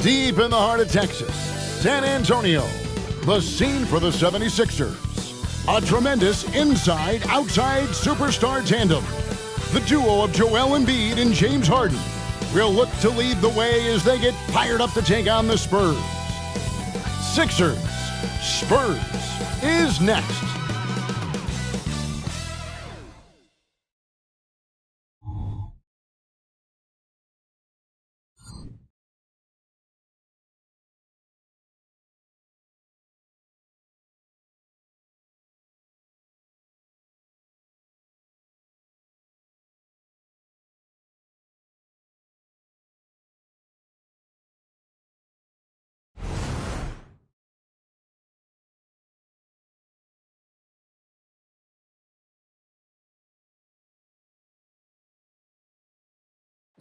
Deep in the heart of Texas, San Antonio, the scene for the 76ers. A tremendous inside-outside superstar tandem. The duo of Joel Embiid and James Harden will look to lead the way as they get fired up to take on the Spurs. Sixers, Spurs is next.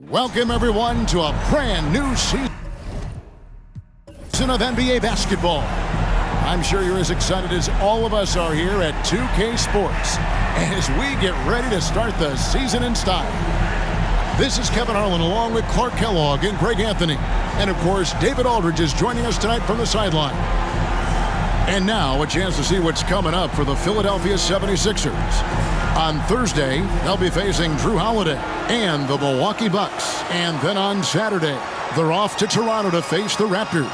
Welcome, everyone, to a brand new season of NBA basketball. I'm sure you're as excited as all of us are here at 2K Sports as we get ready to start the season in style. This is Kevin Harlan along with Clark Kellogg and Greg Anthony. And, of course, David Aldridge is joining us tonight from the sideline. And now a chance to see what's coming up for the Philadelphia 76ers. On Thursday, they'll be facing Drew Holiday and the Milwaukee Bucks. And then on Saturday, they're off to Toronto to face the Raptors.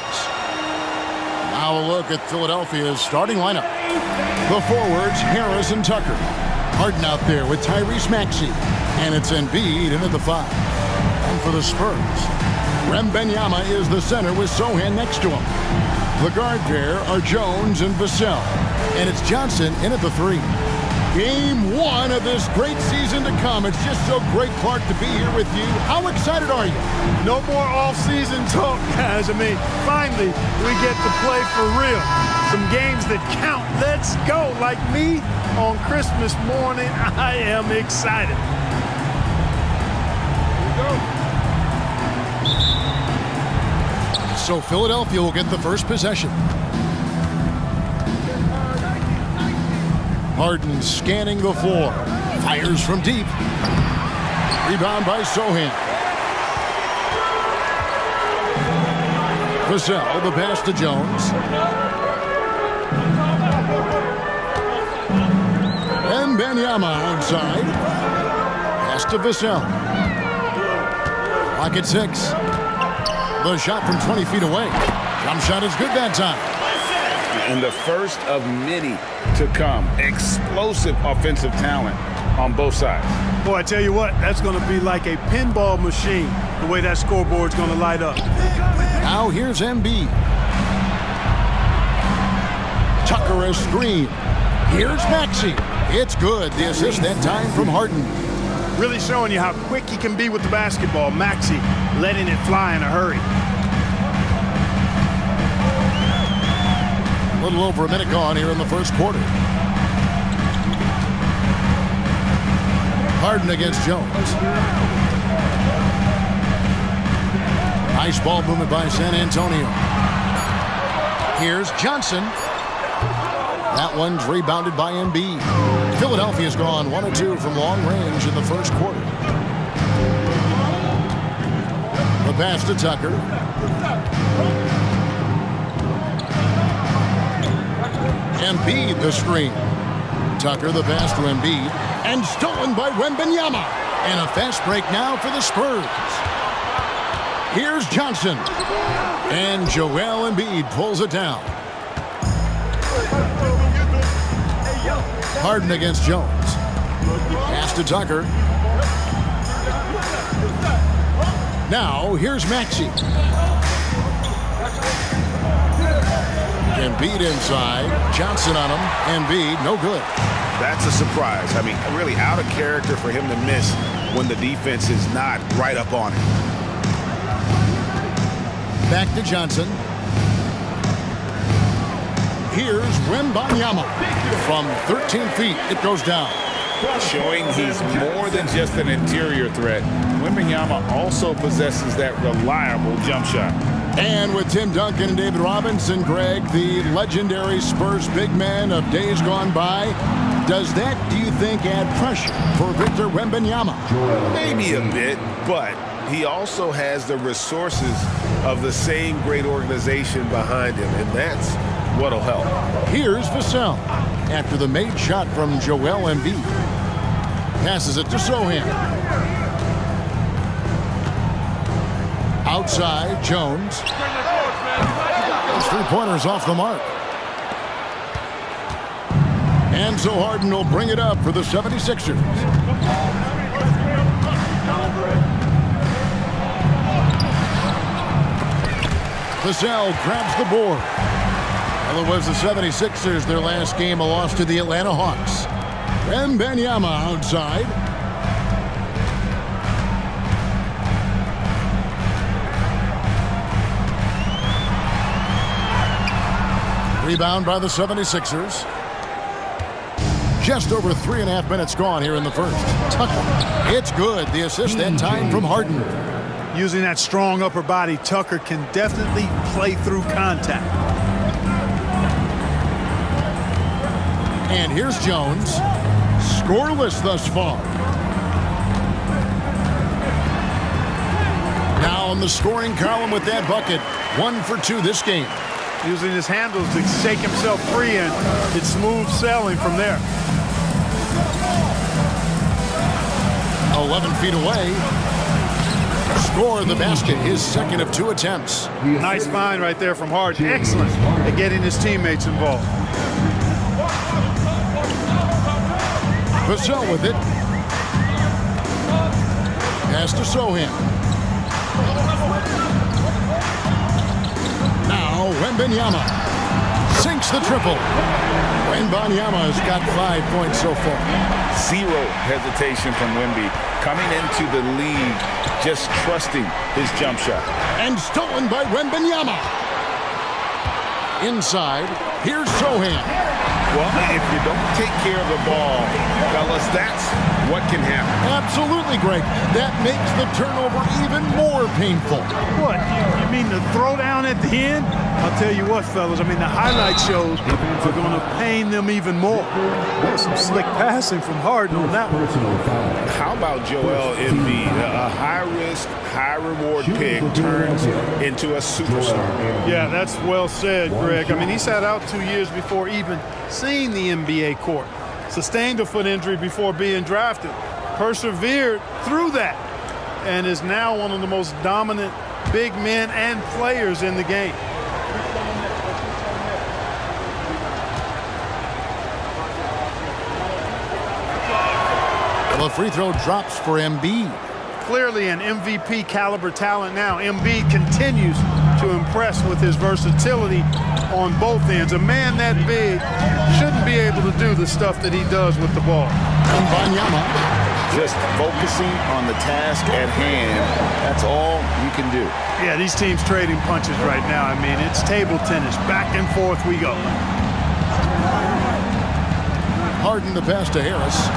Now a look at Philadelphia's starting lineup. The forwards, Harris and Tucker. Harden out there with Tyrese Maxey. And it's Embiid in at the 5. And for the Spurs, Wembanyama is the center with Sohan next to him. The guard pair are Jones and Vassell. And it's Johnson in at the 3. Game 1 of this great season to come. It's just so great, Clark, to be here with you. How excited are you? No more off-season talk, guys. I mean, finally, we get to play for real. Some games that count. Let's go. Like me on Christmas morning, I am excited. Here we go. So Philadelphia will get the first possession. Harden scanning the floor. Fires from deep. Rebound by Sohan. Vassell, the pass to Jones. Wembanyama outside. Pass to Vassell. Clock at 6. The shot from 20 feet away. Jump shot is good that time. And the first of many to come. Explosive offensive talent on both sides. Boy, I tell you what, that's going to be like a pinball machine, the way that scoreboard's going to light up. Now here's Embiid. Tucker a screen. Here's Maxey. It's good. The assist that time from Harden. Really showing you how quick he can be with the basketball. Maxey letting it fly in a hurry. A little over a minute gone here in the first quarter. Harden against Jones. Nice ball movement by San Antonio. Here's Johnson. That one's rebounded by Embiid. Philadelphia's gone 1 of 2 from long range in the first quarter. The pass to Tucker. Embiid the screen. Tucker the pass to Embiid. And stolen by Wembanyama. And a fast break now for the Spurs. Here's Johnson. And Joel Embiid pulls it down. Harden against Jones. Pass to Tucker. Now here's Maxey. Embiid inside. Johnson on him. Embiid, no good. That's a surprise. I mean, really out of character for him to miss when the defense is not right up on him. Back to Johnson. Here's Wembanyama. From 13 feet, it goes down. Showing he's more than just an interior threat. Wembanyama also possesses that reliable jump shot. And with Tim Duncan and David Robinson, Greg, the legendary Spurs big man of days gone by, does that, do you think, add pressure for Victor Wembanyama? Maybe a bit, but he also has the resources of the same great organization behind him, and that's what'll help. Here's Vassell after the made shot from Joel Embiid. Passes it to Sohan. Outside, Jones. Those three-pointers off the mark. And so Harden will bring it up for the 76ers. Vassell grabs the board. Well, it was the 76ers, their last game, a loss to the Atlanta Hawks. Wembanyama outside. Rebound by the 76ers. Just over 3.5 minutes gone here in the first. Tucker, it's good. The assist that time from Harden. Using that strong upper body, Tucker can definitely play through contact. And here's Jones. Scoreless thus far. Now on the scoring column with that bucket. 1 for 2 this game. Using his handles to shake himself free, and it's smooth sailing from there. 11 feet away. Score the basket, his second of 2 attempts. Nice find right there from Harden. Excellent at getting his teammates involved. Vassell with it. Pass to Sohan. Now Wembanyama sinks the triple. Wembanyama has got 5 points so far. Zero hesitation from Wemby. Coming into the league, just trusting his jump shot. And stolen by Wembanyama. Inside, here's Sohan. Well, if you don't take care of the ball, fellas, that's what can happen. Absolutely, Greg. That makes the turnover even more painful. What? You mean the throwdown at the end? I'll tell you what, fellas. I mean, the highlight shows are going to pain them even more. There's some slick passing from Harden on that one. How about Joel Embiid? A high-risk, high-reward pick turns into a superstar. Yeah, that's well said, Greg. I mean, he sat out 2 years before even seeing the NBA court. Sustained a foot injury before being drafted. Persevered through that. And is now one of the most dominant big men and players in the game. The free throw drops for Embiid. Clearly an MVP caliber talent now. Embiid continues to impress with his versatility on both ends. A man that big shouldn't be able to do the stuff that he does with the ball. Wembanyama. Just focusing on the task at hand. That's all you can do. Yeah, these teams trading punches right now. I mean, it's table tennis. Back and forth we go. Harden the pass to Harris.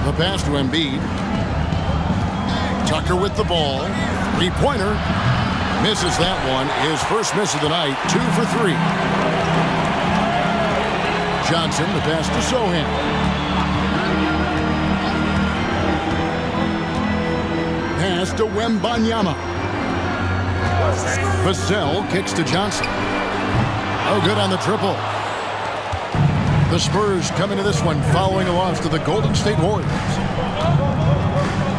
The pass to Embiid. Tucker with the ball. Three-pointer. Misses that one. His first miss of the night. 2 for 3. Johnson, the pass to Sohan. Pass to Wembanyama. Vassell kicks to Johnson. Oh, good on the triple. The Spurs come into this one following a loss to the Golden State Warriors.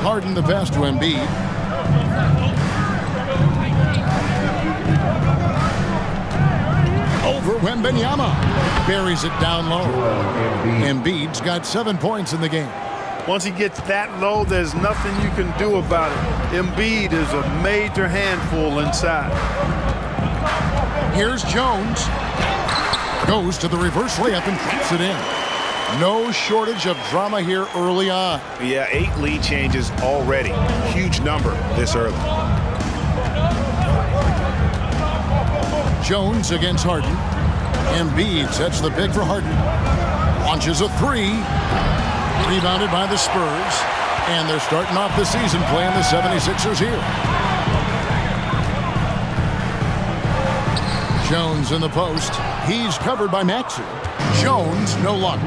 Harden the pass to Embiid. Over Wembanyama. Buries it down low. Embiid's got 7 points in the game. Once he gets that low, there's nothing you can do about it. Embiid is a major handful inside. Here's Jones. Goes to the reverse layup and drops it in. No shortage of drama here early on. Yeah, 8 lead changes already. Huge number this early. Jones against Harden. Embiid sets the pick for Harden. Launches a 3. Rebounded by the Spurs. And they're starting off the season playing the 76ers here. Jones in the post. He's covered by Maxey. Jones, no luck.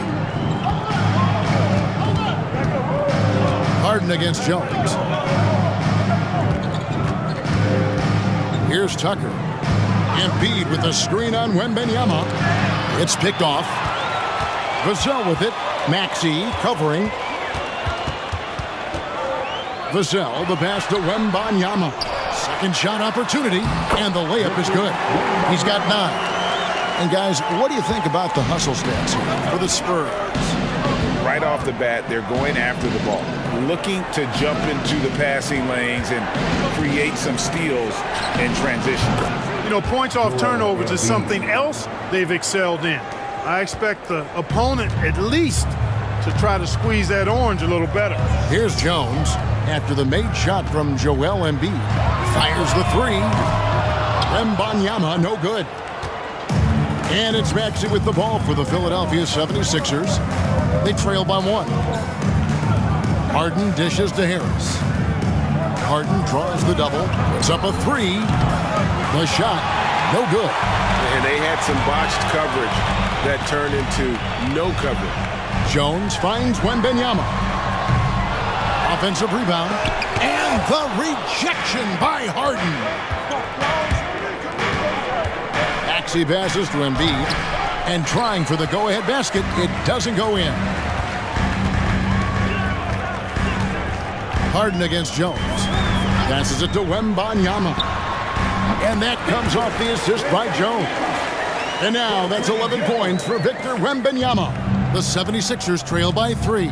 Harden against Jones. Here's Tucker. Embiid with the screen on Wembanyama. It's picked off. Vassell with it. Maxey covering. Vassell, the pass to Wembanyama. Second shot opportunity, and the layup is good. He's got 9. And guys, what do you think about the hustle stats here for the Spurs? Right off the bat, they're going after the ball, looking to jump into the passing lanes and create some steals in transition. You know, points off turnovers is something else they've excelled in. I expect the opponent at least to try to squeeze that orange a little better. Here's Jones after the made shot from Joel Embiid. Fires the 3. Wembanyama, no good. And it's Maxey with the ball for the Philadelphia 76ers. They trail by 1. Harden dishes to Harris. Harden draws the double. It's up a 3. The shot, no good. And they had some botched coverage that turned into no coverage. Jones finds Wembanyama. Offensive rebound. And the rejection by Harden. Maxey passes to Embiid. And trying for the go-ahead basket. It doesn't go in. Harden against Jones. Passes it to Wembanyama. And that comes off the assist by Jones. And now that's 11 points for Victor Wembanyama. The 76ers trail by 3.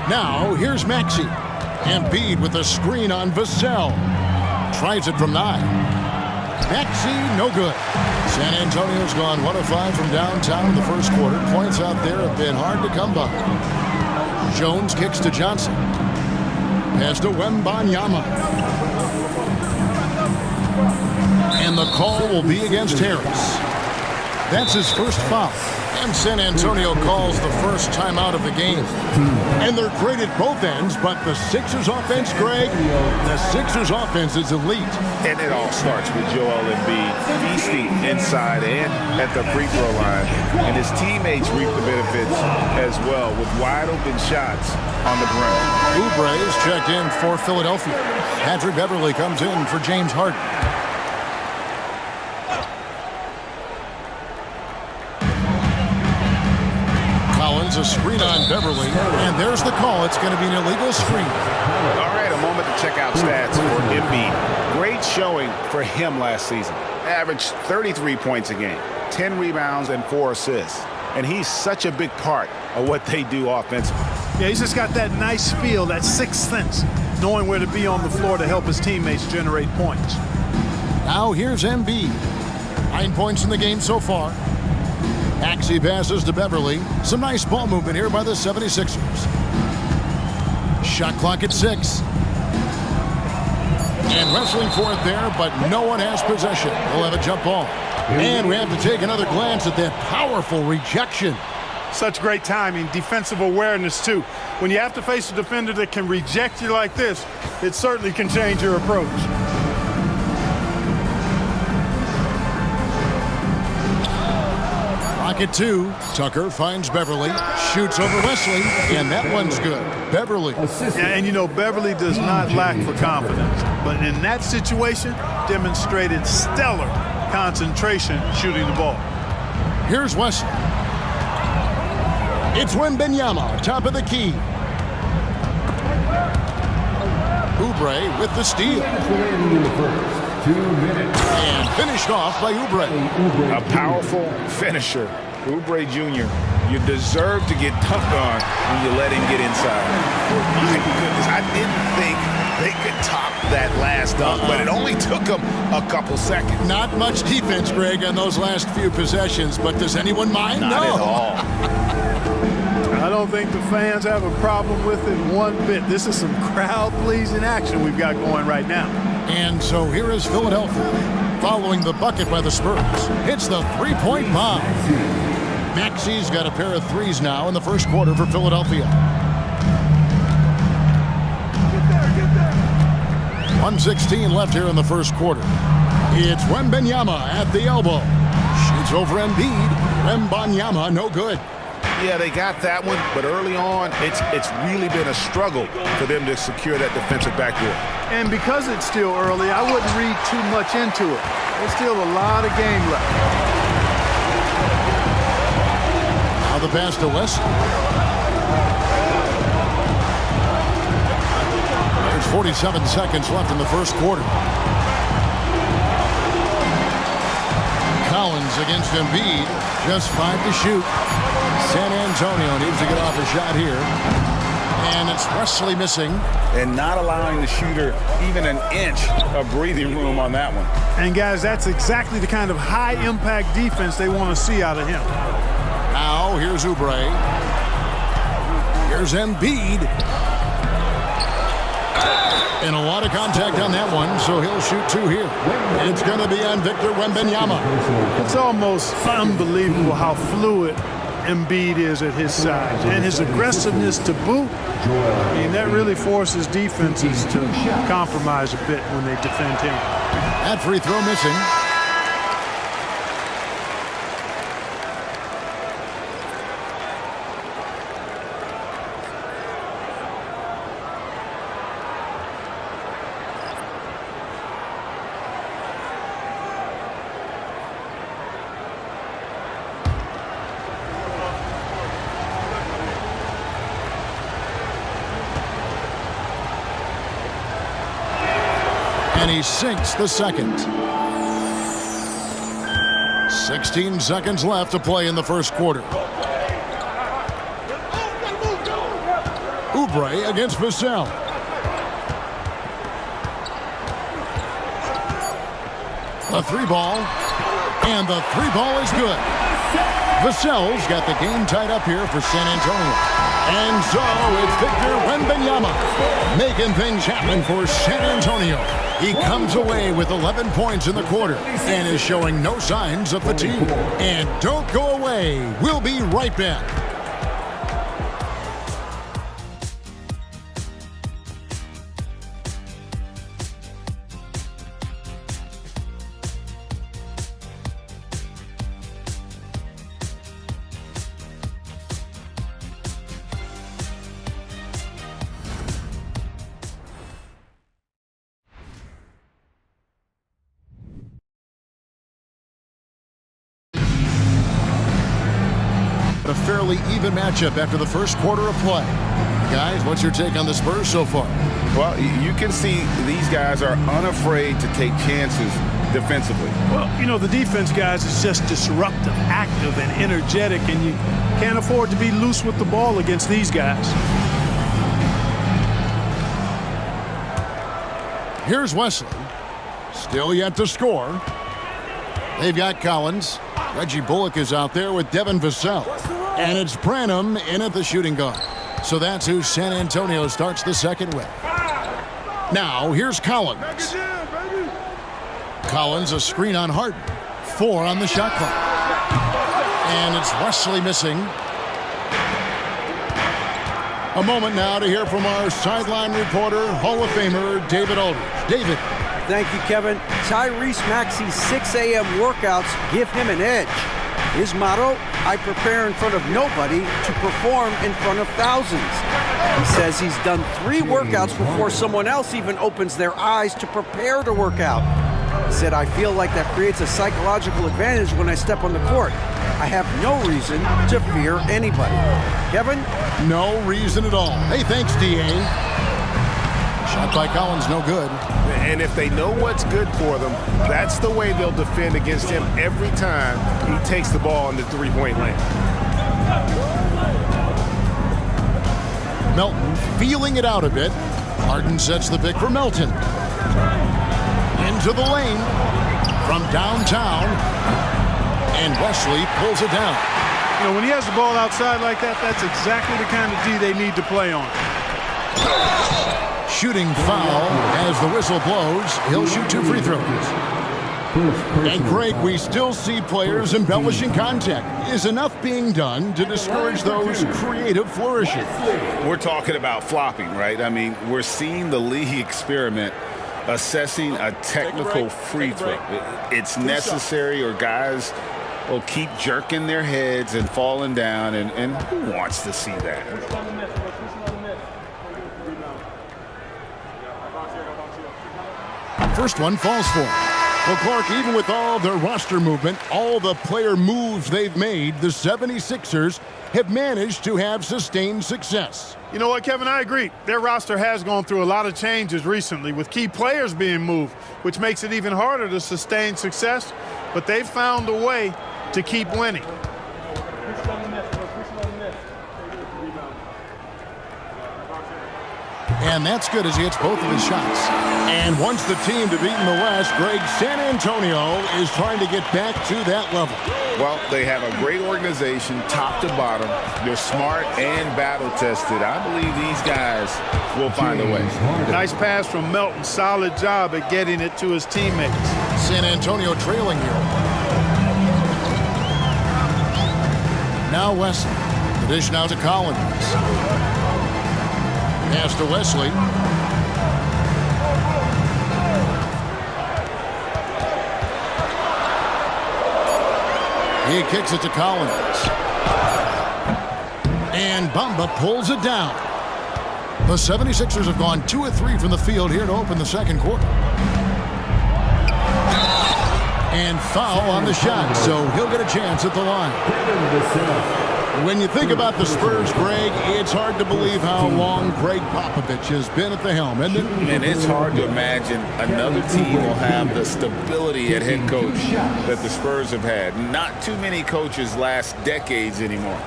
Now here's Maxey. Embiid with a screen on Vassell. Tries it from 9. Maxey, no good. San Antonio's gone 1 of 5 from downtown in the first quarter. Points out there have been hard to come by. Jones kicks to Johnson. Pass to Wembanyama. And the call will be against Harris. That's his first foul. And San Antonio calls the first timeout of the game. And they're great at both ends, but the Sixers offense, Greg, the Sixers offense is elite. And it all starts with Joel Embiid feasting inside and at the free throw line. And his teammates reap the benefits as well with wide open shots on the perimeter. Oubre is checked in for Philadelphia. Patrick Beverley comes in for James Harden. A screen on Beverley, and there's the call. It's going to be an illegal screen. All right, a moment to check out stats for Embiid. Great showing for him last season. Averaged 33 points a game, 10 rebounds, and 4 assists. And he's such a big part of what they do offensively. Yeah, he's just got that nice feel, that sixth sense, knowing where to be on the floor to help his teammates generate points. Now here's Embiid. 9 points in the game so far. Maxey passes to Beverley. Some nice ball movement here by the 76ers. Shot clock at 6. And wrestling for it there, but no one has possession. We'll have a jump ball. And we have to take another glance at that powerful rejection. Such great timing, defensive awareness too. When you have to face a defender that can reject you like this, it certainly can change your approach. At 2, Tucker finds Beverley, shoots over Wesley, and that one's good. Beverley. Yeah, and you know, Beverley does not lack for confidence, but in that situation, demonstrated stellar concentration shooting the ball. Here's Wesley. It's Wembanyama, top of the key. Oubre with the steal. 2 minutes. And finished off by Oubre. A powerful finisher. Oubre Jr., you deserve to get dunked on when you let him get inside. My goodness, I didn't think they could top that last dunk, but it only took them a couple seconds. Not much defense, Greg, on those last few possessions, but does anyone mind? Not at all. I don't think the fans have a problem with it one bit. This is some crowd-pleasing action we've got going right now. And so here is Philadelphia, following the bucket by the Spurs. Hits the three-point bomb. Maxey's got a pair of threes now in the first quarter for Philadelphia. 1:16 left here in the first quarter. It's Wembanyama at the elbow. Shoots over Embiid. Wembanyama, no good. Yeah, they got that one, but early on, it's really been a struggle for them to secure that defensive backboard. And because it's still early, I wouldn't read too much into it. There's still a lot of game left. Now the pass to West. There's 47 seconds left in the first quarter. Collins against Embiid. Just 5 to shoot. San Antonio needs to get off a shot here. And it's Wesley missing. And not allowing the shooter even an inch of breathing room on that one. And, guys, that's exactly the kind of high-impact defense they want to see out of him. Now, here's Oubre. Here's Embiid. And a lot of contact on that one, so he'll shoot 2 here. It's going to be on Victor Wembanyama. It's almost unbelievable how fluid Embiid is at his size. And his aggressiveness to boot, I mean, that really forces defenses to compromise a bit when they defend him. That free throw missing. And he sinks the second. 16 seconds left to play in the first quarter. Oubre against Vassell. The 3-ball. And the 3-ball is good. Vassell's got the game tied up here for San Antonio. And so it's Victor Wembanyama making things happen for San Antonio. He comes away with 11 points in the quarter and is showing no signs of fatigue. And don't go away. We'll be right back. A fairly even matchup after the first quarter of play. Guys, what's your take on the Spurs so far? Well, you can see these guys are unafraid to take chances defensively. Well, you know, the defense, guys, is just disruptive, active, and energetic, and you can't afford to be loose with the ball against these guys. Here's Wesley. Still yet to score. They've got Collins. Reggie Bullock is out there with Devin Vassell. And it's Branham in at the shooting guard. So that's who San Antonio starts the second with. Now, here's Collins. Collins, a screen on Harden. 4 on the shot clock. And it's Wesley missing. A moment now to hear from our sideline reporter, Hall of Famer David Aldridge. David. Thank you, Kevin. Tyrese Maxey's 6 a.m. workouts give him an edge. His motto, I prepare in front of nobody to perform in front of thousands. He says he's done 3 workouts before someone else even opens their eyes to prepare to work out. He said, I feel like that creates a psychological advantage when I step on the court. I have no reason to fear anybody. Kevin? No reason at all. Hey, thanks, D.A. Shot by Collins, no good. And if they know what's good for them, that's the way they'll defend against him every time he takes the ball in the three-point lane. Melton feeling it out a bit. Harden sets the pick for Melton. Into the lane from downtown. And Wesley pulls it down. You know, when he has the ball outside like that, that's exactly the kind of D they need to play on. Shooting foul as the whistle blows. He'll shoot 2 free throws. And Greg, we still see players embellishing contact. Is enough being done to discourage those creative flourishes? We're talking about flopping, right? I mean, we're seeing the league experiment assessing a technical free throw. It's necessary, or guys will keep jerking their heads and falling down, and who wants to see that? First one falls for him. Well, Clark, even with all their roster movement, all the player moves they've made, the 76ers have managed to have sustained success. You know what, Kevin? I agree. Their roster has gone through a lot of changes recently with key players being moved, which makes it even harder to sustain success, but they've found a way to keep winning. And that's good as he hits both of his shots. And wants the team to beat in the West, Greg, San Antonio is trying to get back to that level. Well, they have a great organization, top to bottom. They're smart and battle-tested. I believe these guys will find a way. Nice pass from Melton. Solid job at getting it to his teammates. San Antonio trailing here. Now Wesley. The dish now to Collins. Pass to Wesley. He kicks it to Collins. And Bamba pulls it down. The 76ers have gone 2 of 3 from the field here to open the second quarter. And foul on the shot, so he'll get a chance at the line. When you think about the Spurs, Greg, it's hard to believe how long Greg Popovich has been at the helm, isn't it? And it's hard to imagine another team will have the stability at head coach that the Spurs have had. Not too many coaches last decades anymore.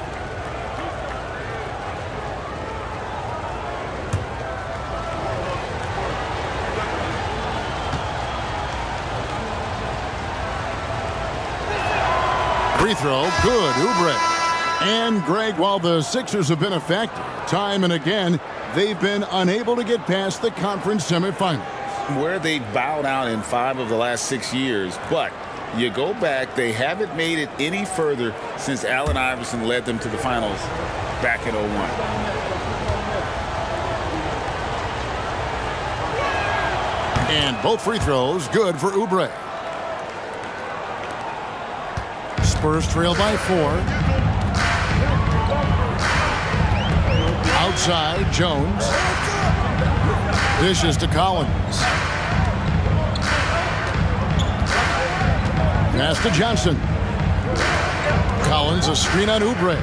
Free throw, good, Oubre. And, Greg, while the Sixers have been effective, time and again, they've been unable to get past the conference semifinals. Where they bowed out in 5 of the last 6 years, but you go back, they haven't made it any further since Allen Iverson led them to the finals back in 01. And both free throws good for Oubre. Spurs trail by 4. Outside, Jones. Dishes to Collins. Pass to Johnson. Collins, a screen on Oubre.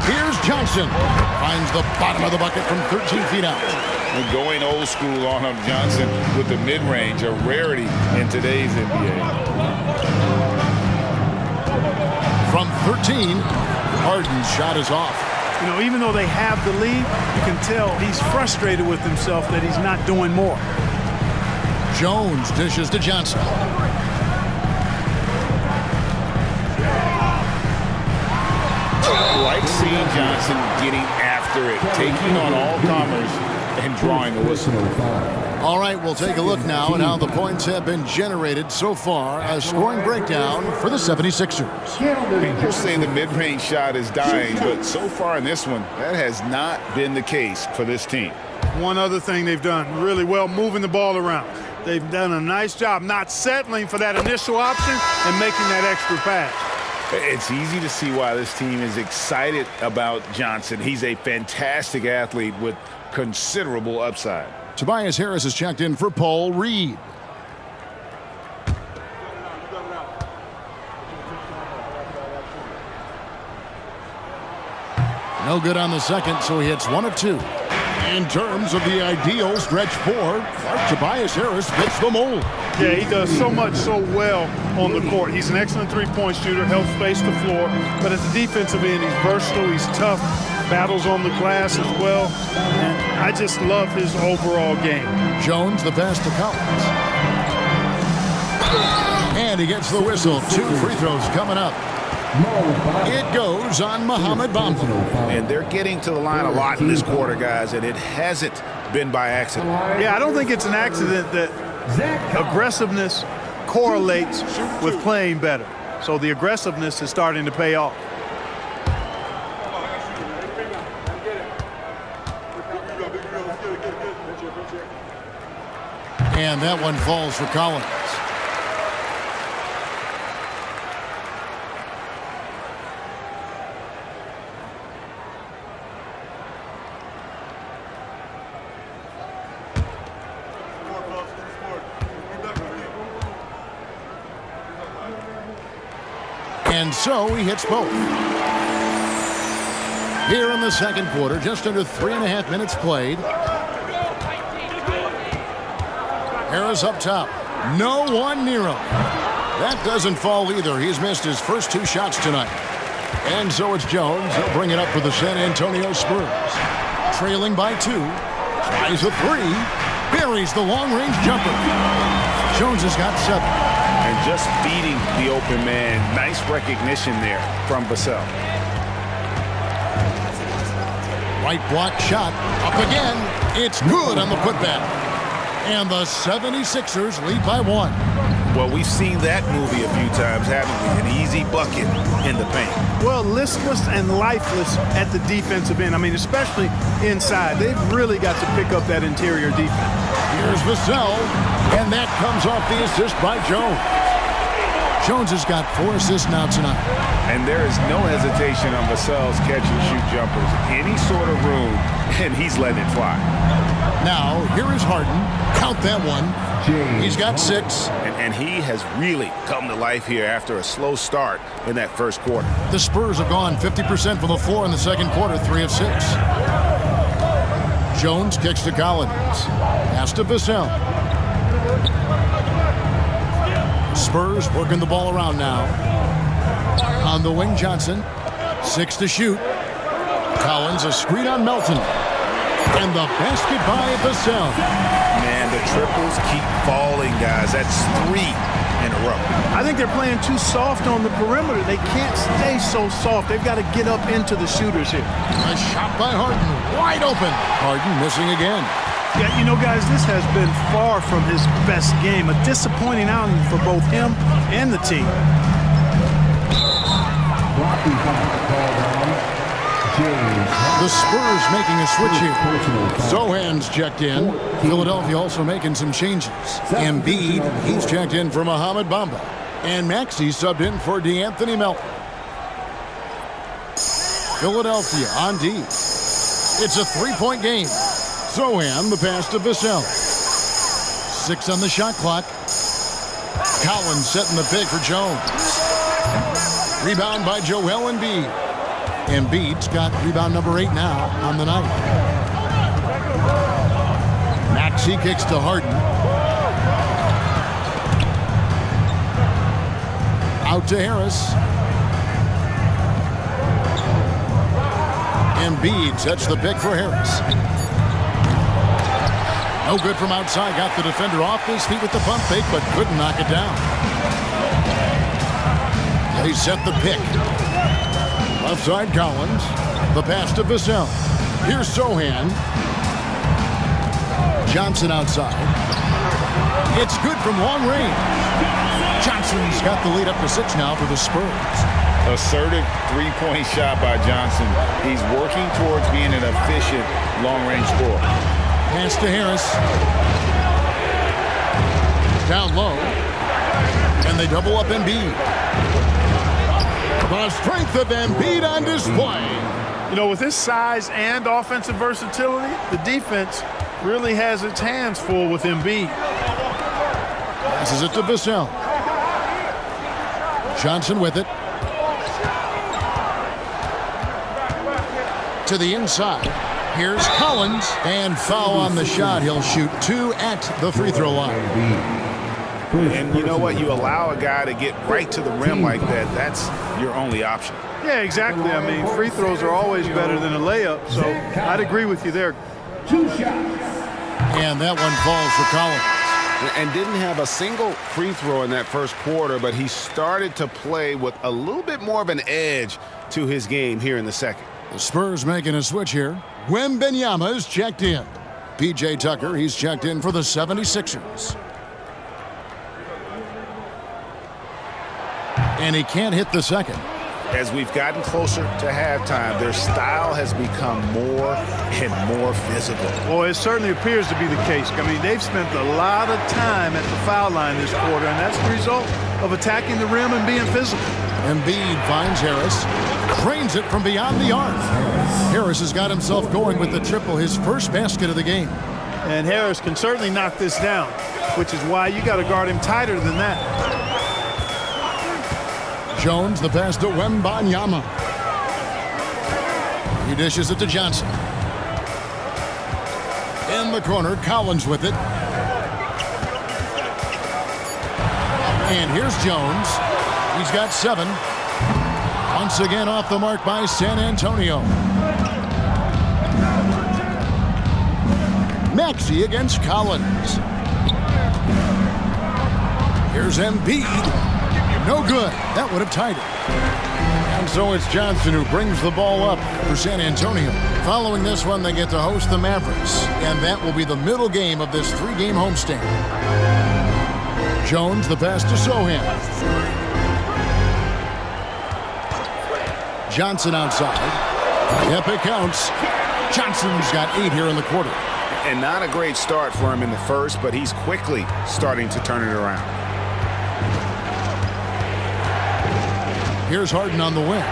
Here's Johnson. Finds the bottom of the bucket from 13 feet out. And going old school on him, Johnson, with the mid-range, a rarity in today's NBA. From 13, Harden's shot is off. You know, even though they have the lead, you can tell he's frustrated with himself that he's not doing more. Jones dishes to Johnson. I like seeing Johnson getting after it, taking on all comers and drawing the whistle. All right, we'll take a look now at how the points have been generated so far. A scoring breakdown for the 76ers. People say the mid-range shot is dying, but so far in this one, that has not been the case for this team. One other thing they've done really well, moving the ball around. They've done a nice job not settling for that initial option and making that extra pass. It's easy to see why this team is excited about Johnson. He's a fantastic athlete with considerable upside. Tobias Harris has checked in for Paul Reed. No good on the second, so he hits 1 of 2. In terms of the ideal stretch 4, Tobias Harris fits the mold. Yeah, he does so much so well on the court. He's an excellent three-point shooter, helps space the floor. But at the defensive end, he's versatile, he's tough, battles on the glass as well. And I just love his overall game. Jones, the pass to Collins. And he gets the whistle. 2 free throws coming up. It goes on Mohamed Bamba. And they're getting to the line a lot in this quarter, guys, and it hasn't been by accident. Yeah, I don't think it's an accident that aggressiveness correlates with playing better. So the aggressiveness is starting to pay off. And that one falls for Collins. And so he hits both. Here in the second quarter, just under 3.5 minutes played. Harris up top. No one near him. That doesn't fall either. He's missed his first 2 shots tonight. And so it's Jones. He'll bring it up for the San Antonio Spurs. Trailing by 2. Tries a 3. Buries the long-range jumper. Jones has got 7. And just beating the open man. Nice recognition there from Vassell. Right block shot. Up again. It's good on the putback. And the 76ers lead by 1. Well, we've seen that movie a few times, haven't we? An easy bucket in the paint. Well, listless and lifeless at the defensive end. I mean, especially inside. They've really got to pick up that interior defense. Here's Vassell, and that comes off the assist by Jones. Jones has got 4 assists now tonight. And there is no hesitation on Vassell's catch-and-shoot jumpers. Any sort of room, and he's letting it fly. Now, here is Harden. Count that one. He's got 6. And he has really come to life here after a slow start in that first quarter. The Spurs have gone 50% from the floor in the second quarter, 3 of 6. Jones kicks to Collins. Pass to Vassell. Spurs working the ball around now. On the wing, Johnson. 6 to shoot. Collins a screen on Melton. And the basket by Vassell. Man, the triples keep falling, guys. That's 3 in a row. I think they're playing too soft on the perimeter. They can't stay so soft. They've got to get up into the shooters here. A shot by Harden. Wide open. Harden missing again. Yeah, you know, guys, this has been far from his best game. A disappointing outing for both him and the team. The Spurs making a switch here. Sohan's checked in. Philadelphia also making some changes. Embiid, he's checked in for Mohamed Bamba. And Maxey subbed in for DeAnthony Melton. Philadelphia on D. It's a 3-point game. Sohan, the pass to Vassell. 6 on the shot clock. Collins setting the pick for Jones. Rebound by Joel Embiid. Embiid's got rebound number 8 now on the night. Maxey kicks to Harden. Out to Harris. Embiid sets the pick for Harris. No good from outside. Got the defender off his feet with the pump fake, but couldn't knock it down. They set the pick. Left side, Collins. The pass to Vassell. Here's Sohan. Johnson outside. It's good from long range. Johnson's got the lead up to 6 now for the Spurs. Assertive 3-point shot by Johnson. He's working towards being an efficient long-range scorer. Pass to Harris. Down low. And they double up Embiid. The strength of Embiid on display. You know, with his size and offensive versatility, the defense really has its hands full with Embiid. Passes it to Vassell. Johnson with it. To the inside. Here's Collins. And foul on the shot. He'll shoot 2 at the free throw line. And you know what? You allow a guy to get right to the rim like that. That's your only option. Yeah, exactly. I mean, free throws are always better than a layup, so I'd agree with you there. 2 shots. And that one falls for Collins. And didn't have a single free throw in that first quarter, but he started to play with a little bit more of an edge to his game here in the second. The Spurs making a switch here. Wembanyama is checked in. P.J. Tucker, he's checked in for the 76ers. And he can't hit the second. As we've gotten closer to halftime, their style has become more and more physical. Well, it certainly appears to be the case. I mean, they've spent a lot of time at the foul line this quarter, and that's the result of attacking the rim and being physical. Embiid finds Harris, cranes it from beyond the arc. Harris has got himself going with the triple, his first basket of the game. And Harris can certainly knock this down, which is why you got to guard him tighter than that. Jones, the pass to Wembanyama. He dishes it to Johnson. In the corner, Collins with it. And here's Jones. He's got 7. Once again off the mark by San Antonio. Maxey against Collins. Here's Embiid. No good. That would have tied it. And so it's Johnson who brings the ball up for San Antonio. Following this one, they get to host the Mavericks. And that will be the middle game of this 3-game homestand. Jones, the pass to Sohan. Johnson outside. Yep, it counts. Johnson's got 8 here in the quarter. And not a great start for him in the first, but he's quickly starting to turn it around. Here's Harden on the wing.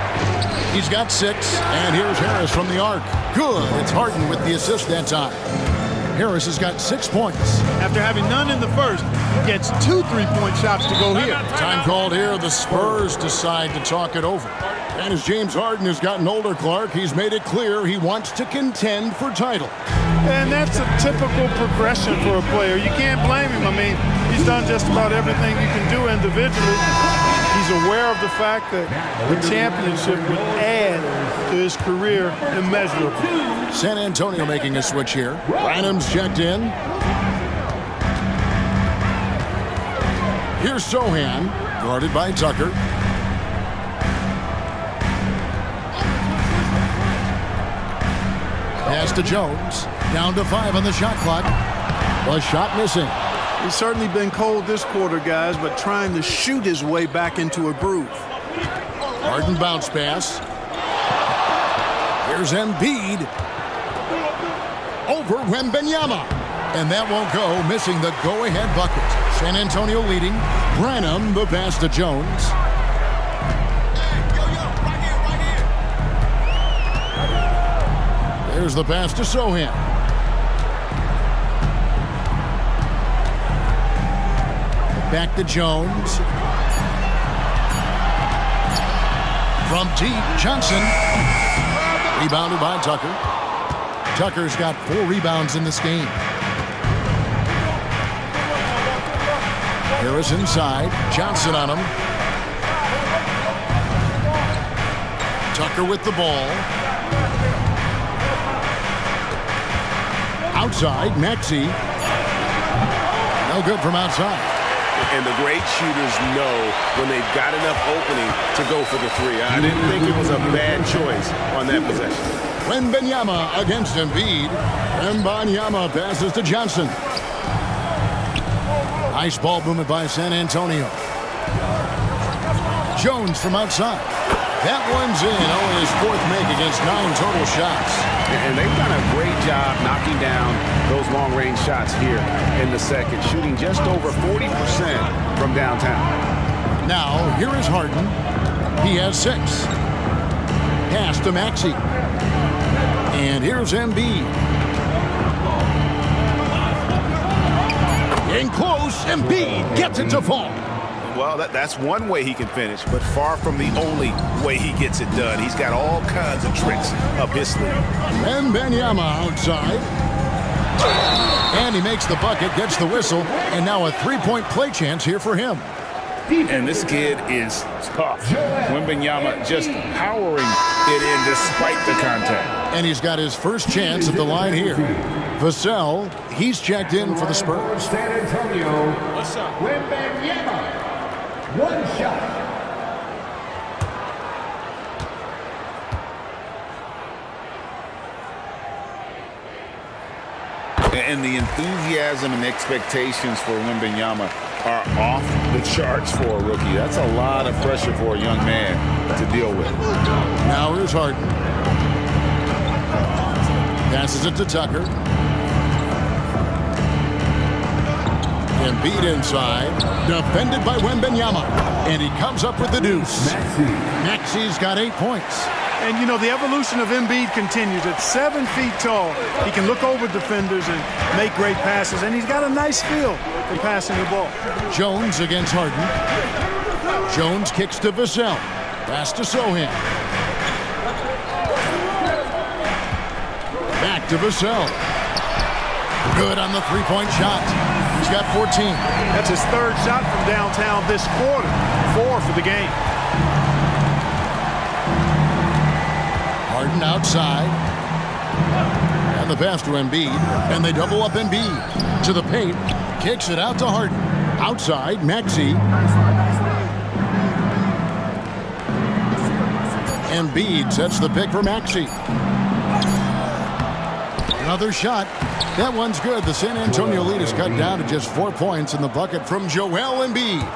He's got 6, and here's Harris from the arc. Good. It's Harden with the assist that time. Harris has got 6 points. After having none in the first, gets 2 3-point shots to go here. Time called here. The Spurs decide to talk it over. And as James Harden has gotten older, Clark, he's made it clear he wants to contend for title. And that's a typical progression for a player. You can't blame him. I mean, he's done just about everything you can do individually. He's aware of the fact that the championship would add to his career immeasurably. San Antonio making a switch here. Branham's checked in. Here's Sohan, guarded by Tucker. Pass to Jones. Down to 5 on the shot clock. A shot missing. He's certainly been cold this quarter, guys, but trying to shoot his way back into a groove. Harden bounce pass. Here's Embiid. Over Wembanyama. And that won't go, missing the go-ahead bucket. San Antonio leading. Branham, the pass to Jones. There's the pass to Sohan. Back to Jones. From deep, Johnson. Rebounded by Tucker. Tucker's got 4 rebounds in this game. Harris inside. Johnson on him. Tucker with the ball. Outside, Maxey. No good from outside. And the great shooters know when they've got enough opening to go for the 3. I didn't think it was a bad choice on that possession. Wembanyama against Embiid. Wembanyama passes to Johnson. Nice ball movement by San Antonio. Jones from outside. That one's in. Only his 4th make against 9 total shots. And they've done a great job knocking down those long-range shots here in the second, shooting just over 40% from downtown. Now, here is Harden. He has 6. Pass to Maxey. And here's Embiid. In close, Embiid gets it to fall. Well, that's one way he can finish, but far from the only way he gets it done. He's got all kinds of tricks up his sleeve. Wembanyama outside. And he makes the bucket, gets the whistle, and now a 3-point play chance here for him. And this kid is tough. Wembanyama just powering it in despite the contact. And he's got his first chance at the line here. Vassell, he's checked in for the Spurs. San Antonio. What's up? Wembanyama. 1 shot. And the enthusiasm and expectations for Wembanyama are off the charts for a rookie. That's a lot of pressure for a young man to deal with. Now here's Harden. Passes it to Tucker. Embiid inside. Defended by Wembanyama. And he comes up with the deuce. Maxey's got 8 points. And, you know, the evolution of Embiid continues. At 7 feet tall, he can look over defenders and make great passes. And he's got a nice feel for passing the ball. Jones against Harden. Jones kicks to Vassell. Pass to Sohan. Back to Vassell. Good on the three-point shot. He's got 14. That's his third shot from downtown this quarter. 4 for the game. Harden outside. And the pass to Embiid. And they double up Embiid. To the paint. Kicks it out to Harden. Outside, Maxey. Embiid sets the pick for Maxey. Another shot. That one's good. The San Antonio lead is cut down to just 4 points in the bucket from Joel Embiid.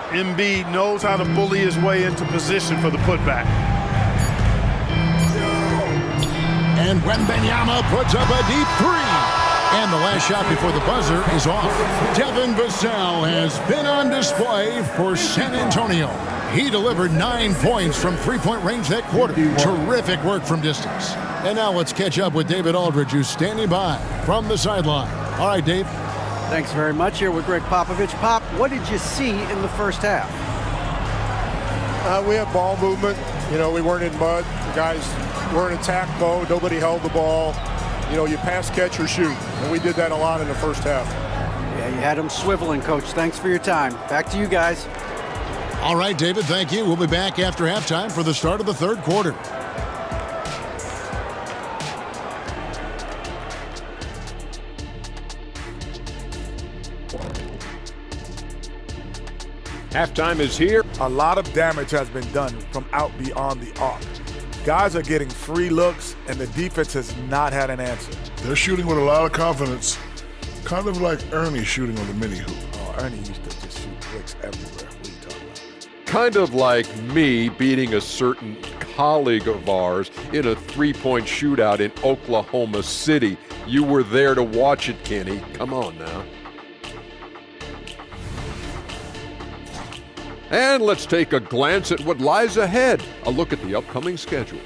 Embiid knows how to bully his way into position for the putback. And Wembanyama puts up a deep three. And the last shot before the buzzer is off. Devin Vassell has been on display for San Antonio. He delivered 9 points from three-point range that quarter. Terrific work from distance. And now let's catch up with David Aldridge, who's standing by from the sideline. All right, Dave. Thanks very much. Here with Greg Popovich. Pop, what did you see in the first half? We had ball movement. You know, we weren't in mud. The guys were in attack mode. Nobody held the ball. You know, you pass, catch, or shoot. And we did that a lot in the first half. Yeah, you had them swiveling, Coach. Thanks for your time. Back to you guys. All right, David, thank you. We'll be back after halftime for the start of the third quarter. Halftime is here. A lot of damage has been done from out beyond the arc. Guys are getting free looks, and the defense has not had an answer. They're shooting with a lot of confidence, kind of like Ernie shooting on the mini hoop. Oh, Ernie used to just shoot bricks everywhere. What are you talking about? Kind of like me beating a certain colleague of ours in a three-point shootout in Oklahoma City. You were there to watch it, Kenny. Come on now. And let's take a glance at what lies ahead. A look at the upcoming schedule.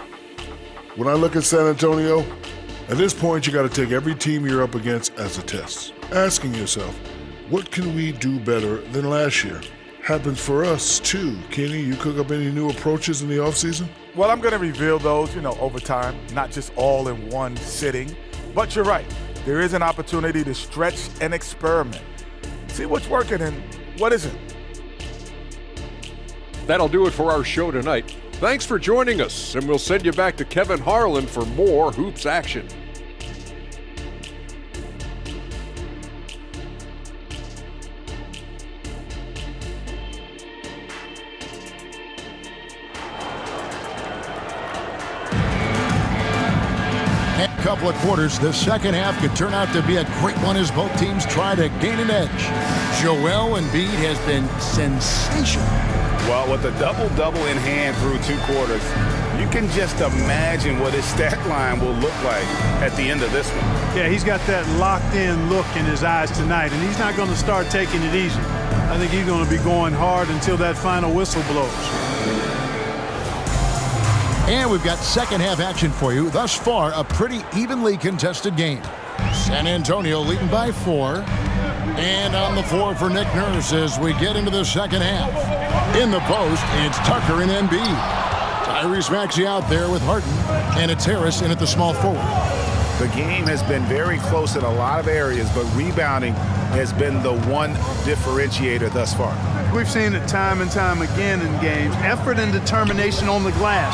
When I look at San Antonio, at this point you got to take every team you're up against as a test. Asking yourself, what can we do better than last year? Happens for us too. Kenny, you cook up any new approaches in the offseason? Well, I'm going to reveal those, over time, not just all in one sitting. But you're right. There is an opportunity to stretch and experiment. See what's working and what isn't. That'll do it for our show tonight. Thanks for joining us, and we'll send you back to Kevin Harlan for more hoops action. Couple of quarters, the second half could turn out to be a great one as both teams try to gain an edge. Joel Embiid has been sensational. Well, with a double-double in hand through 2 quarters, you can just imagine what his stat line will look like at the end of this one. Yeah, he's got that locked-in look in his eyes tonight, and he's not going to start taking it easy. I think he's going to be going hard until that final whistle blows. And we've got second half action for you. Thus far, a pretty evenly contested game. San Antonio leading by 4. And on the floor for Nick Nurse as we get into the second half. In the post, it's Tucker and Embiid. Tyrese Maxey out there with Harden. And it's Harris in at the small forward. The game has been very close in a lot of areas, but rebounding has been the one differentiator thus far. We've seen it time and time again in games. Effort and determination on the glass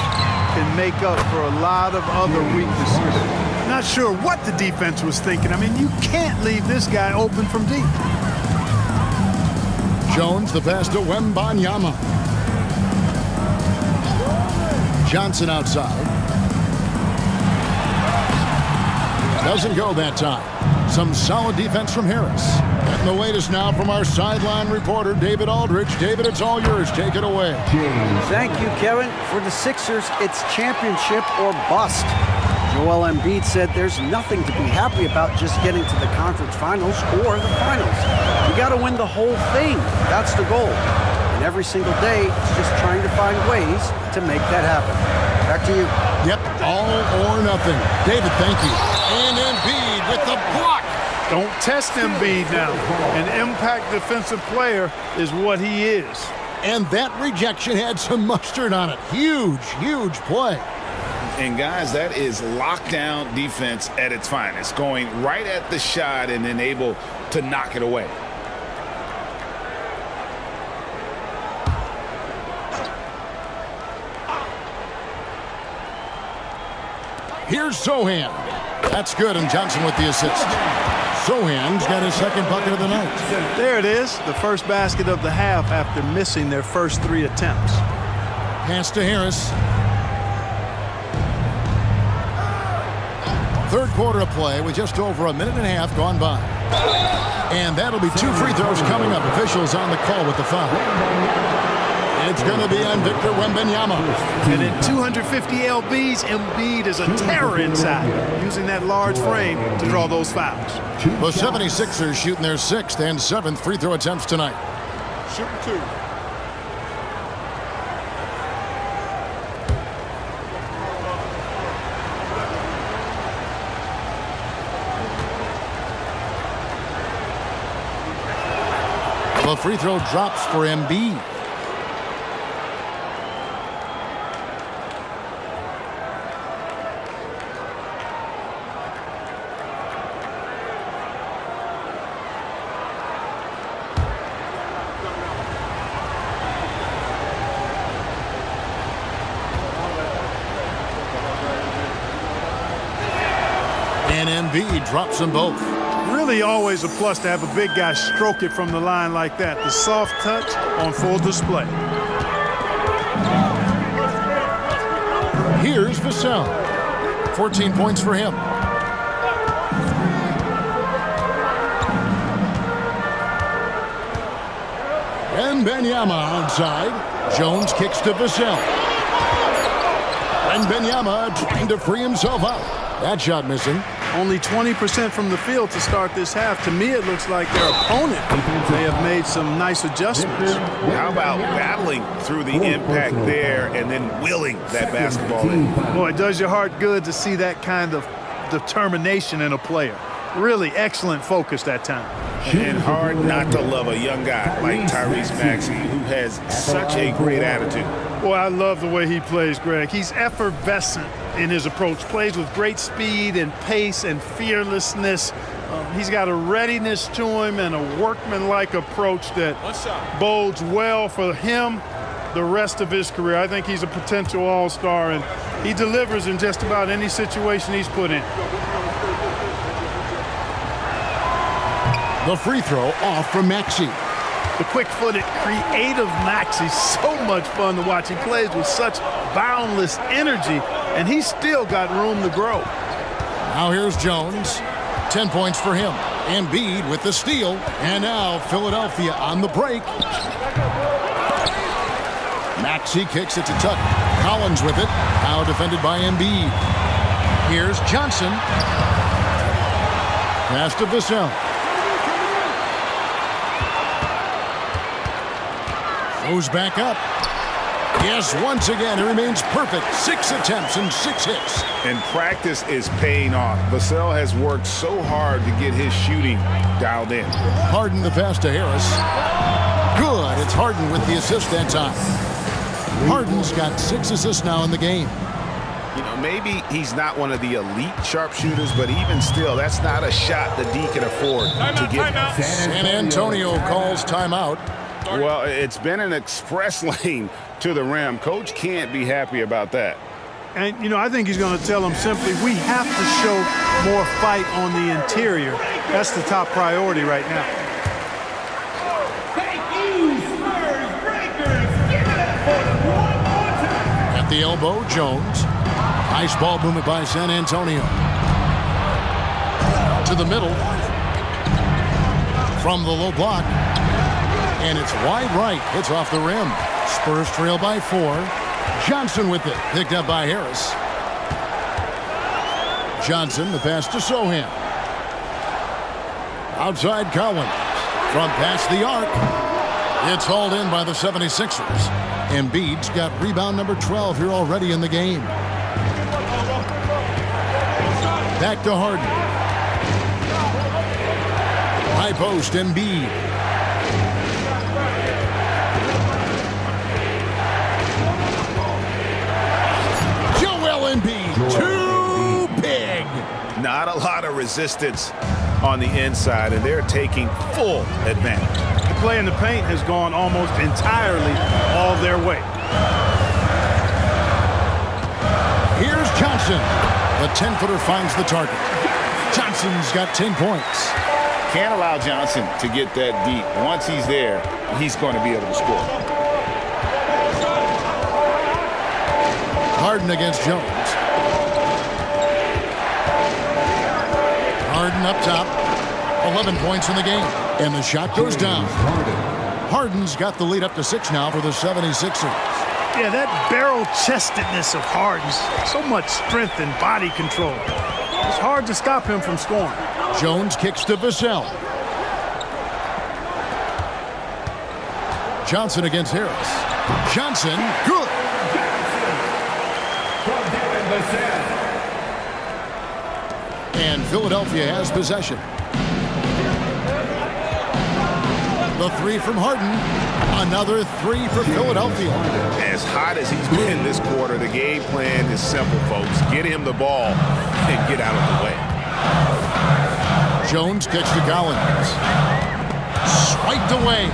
can make up for a lot of other weaknesses. Not sure what the defense was thinking. I mean, you can't leave this guy open from deep. Jones, the pass to Wembanyama. Johnson outside. Doesn't go that time. Some solid defense from Harris. And the latest now from our sideline reporter, David Aldridge. David, it's all yours. Take it away. Thank you, Kevin. For the Sixers, it's championship or bust. Joel Embiid said there's nothing to be happy about just getting to the conference finals or the finals. You got to win the whole thing. That's the goal. And every single day, it's just trying to find ways to make that happen. Back to you. Yep, all or nothing. David, thank you. And Embiid with the block. Don't test Embiid now. An impact defensive player is what he is. And that rejection had some mustard on it. Huge, huge play. And guys, that is lockdown defense at its finest, going right at the shot and then able to knock it away. Here's Sohan. That's good, and Johnson with the assist. Sohan's got his second bucket of the night. There it is, the first basket of the half after missing their first 3 attempts. Pass to Harris. Third quarter of play with just over a minute and a half gone by. And that'll be 2 free throws coming up. Officials on the call with the foul. It's going to be on Victor Wembanyama. And in 250 lbs, Embiid is a terror inside, using that large frame to draw those fouls. The 76ers shooting their 6th and 7th free throw attempts tonight. Shooting 2. The free throw drops for Embiid. And Embiid drops them both. Really always a plus to have a big guy stroke it from the line like that. The soft touch on full display. Here's Vassell. 14 points for him. And Wembanyama outside. Jones kicks to Vassell. And Wembanyama trying to free himself out. That shot missing. Only 20% from the field to start this half. To me, it looks like their opponent may have made some nice adjustments. How about battling through the impact there and then willing that basketball in? Boy, it does your heart good to see that kind of determination in a player. Really excellent focus that time. And hard not to love a young guy like Tyrese Maxey, who has such a great attitude. Boy, I love the way he plays, Greg. He's effervescent in his approach, plays with great speed and pace and fearlessness. He's got a readiness to him and a workmanlike approach that bodes well for him the rest of his career. I think he's a potential all-star, and he delivers in just about any situation he's put in. The free throw off from Maxey. The quick-footed, creative Maxey, so much fun to watch. He plays with such boundless energy, and he's still got room to grow. Now here's Jones. 10 points for him. Embiid with the steal. And now Philadelphia on the break. Maxey kicks it to Tucker. Collins with it. Now defended by Embiid. Here's Johnson. Pass to Vassell. Goes back up. Yes, once again, it remains perfect. 6 attempts and 6 hits. And practice is paying off. Vassell has worked so hard to get his shooting dialed in. Harden the pass to Harris. Good. It's Harden with the assist that time. Harden's got 6 assists now in the game. You know, maybe he's not one of the elite sharpshooters, but even still, that's not a shot the D can afford to get. San Antonio calls timeout. Well, it's been an express lane to the rim. Coach can't be happy about that. And, you know, I think he's going to tell them simply, we have to show more fight on the interior. That's the top priority right now. Thank you, Spurs Breakers. Give it up for them one more time. At the elbow, Jones. Nice ball movement by San Antonio. To the middle. From the low block. And it's wide right. It's off the rim. Spurs trail by 4. Johnson with it. Picked up by Harris. Johnson, the pass to Sohan. Outside Collins. From past the arc. It's hauled in by the 76ers. Embiid's got rebound number 12 here already in the game. Back to Harden. High post, Embiid. resistance on the inside, and they're taking full advantage. The play in the paint has gone almost entirely all their way. Here's Johnson. The 10-footer finds the target. Johnson's got 10 points. Can't allow Johnson to get that deep. Once he's there, he's going to be able to score. Harden against Jones. Harden up top. 11 points in the game. And the shot goes down. Harden's got the lead up to 6 now for the 76ers. Yeah, that barrel-chestedness of Harden's, so much strength and body control. It's hard to stop him from scoring. Jones kicks to Vassell. Johnson against Harris. Johnson, good. And Philadelphia has possession. The 3 from Harden. Another 3 for Philadelphia. As hot as he's been this quarter, the game plan is simple, folks. Get him the ball and get out of the way. Jones kicks to Collins. Swiped away.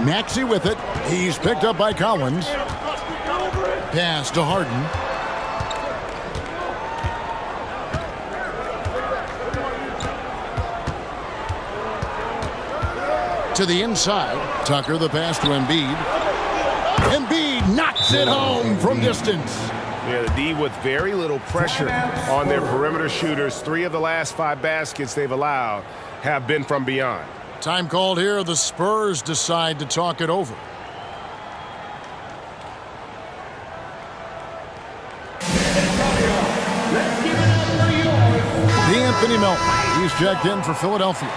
Maxey with it. He's picked up by Collins. Pass to Harden. To the inside. Tucker the pass to Embiid. Embiid knocks it home from distance. Yeah, the D with very little pressure on their perimeter shooters. 3 of the last 5 baskets they've allowed have been from beyond. Time called here. The Spurs decide to talk it over. Anthony Melton. He's checked in for Philadelphia.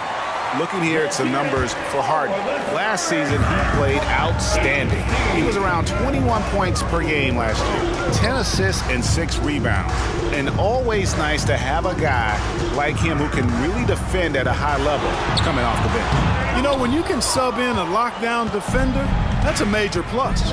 Looking here at some numbers for Harden. Last season, he played outstanding. He was around 21 points per game last year, 10 assists and 6 rebounds. And always nice to have a guy like him who can really defend at a high level coming off the bench. You know, when you can sub in a lockdown defender, that's a major plus.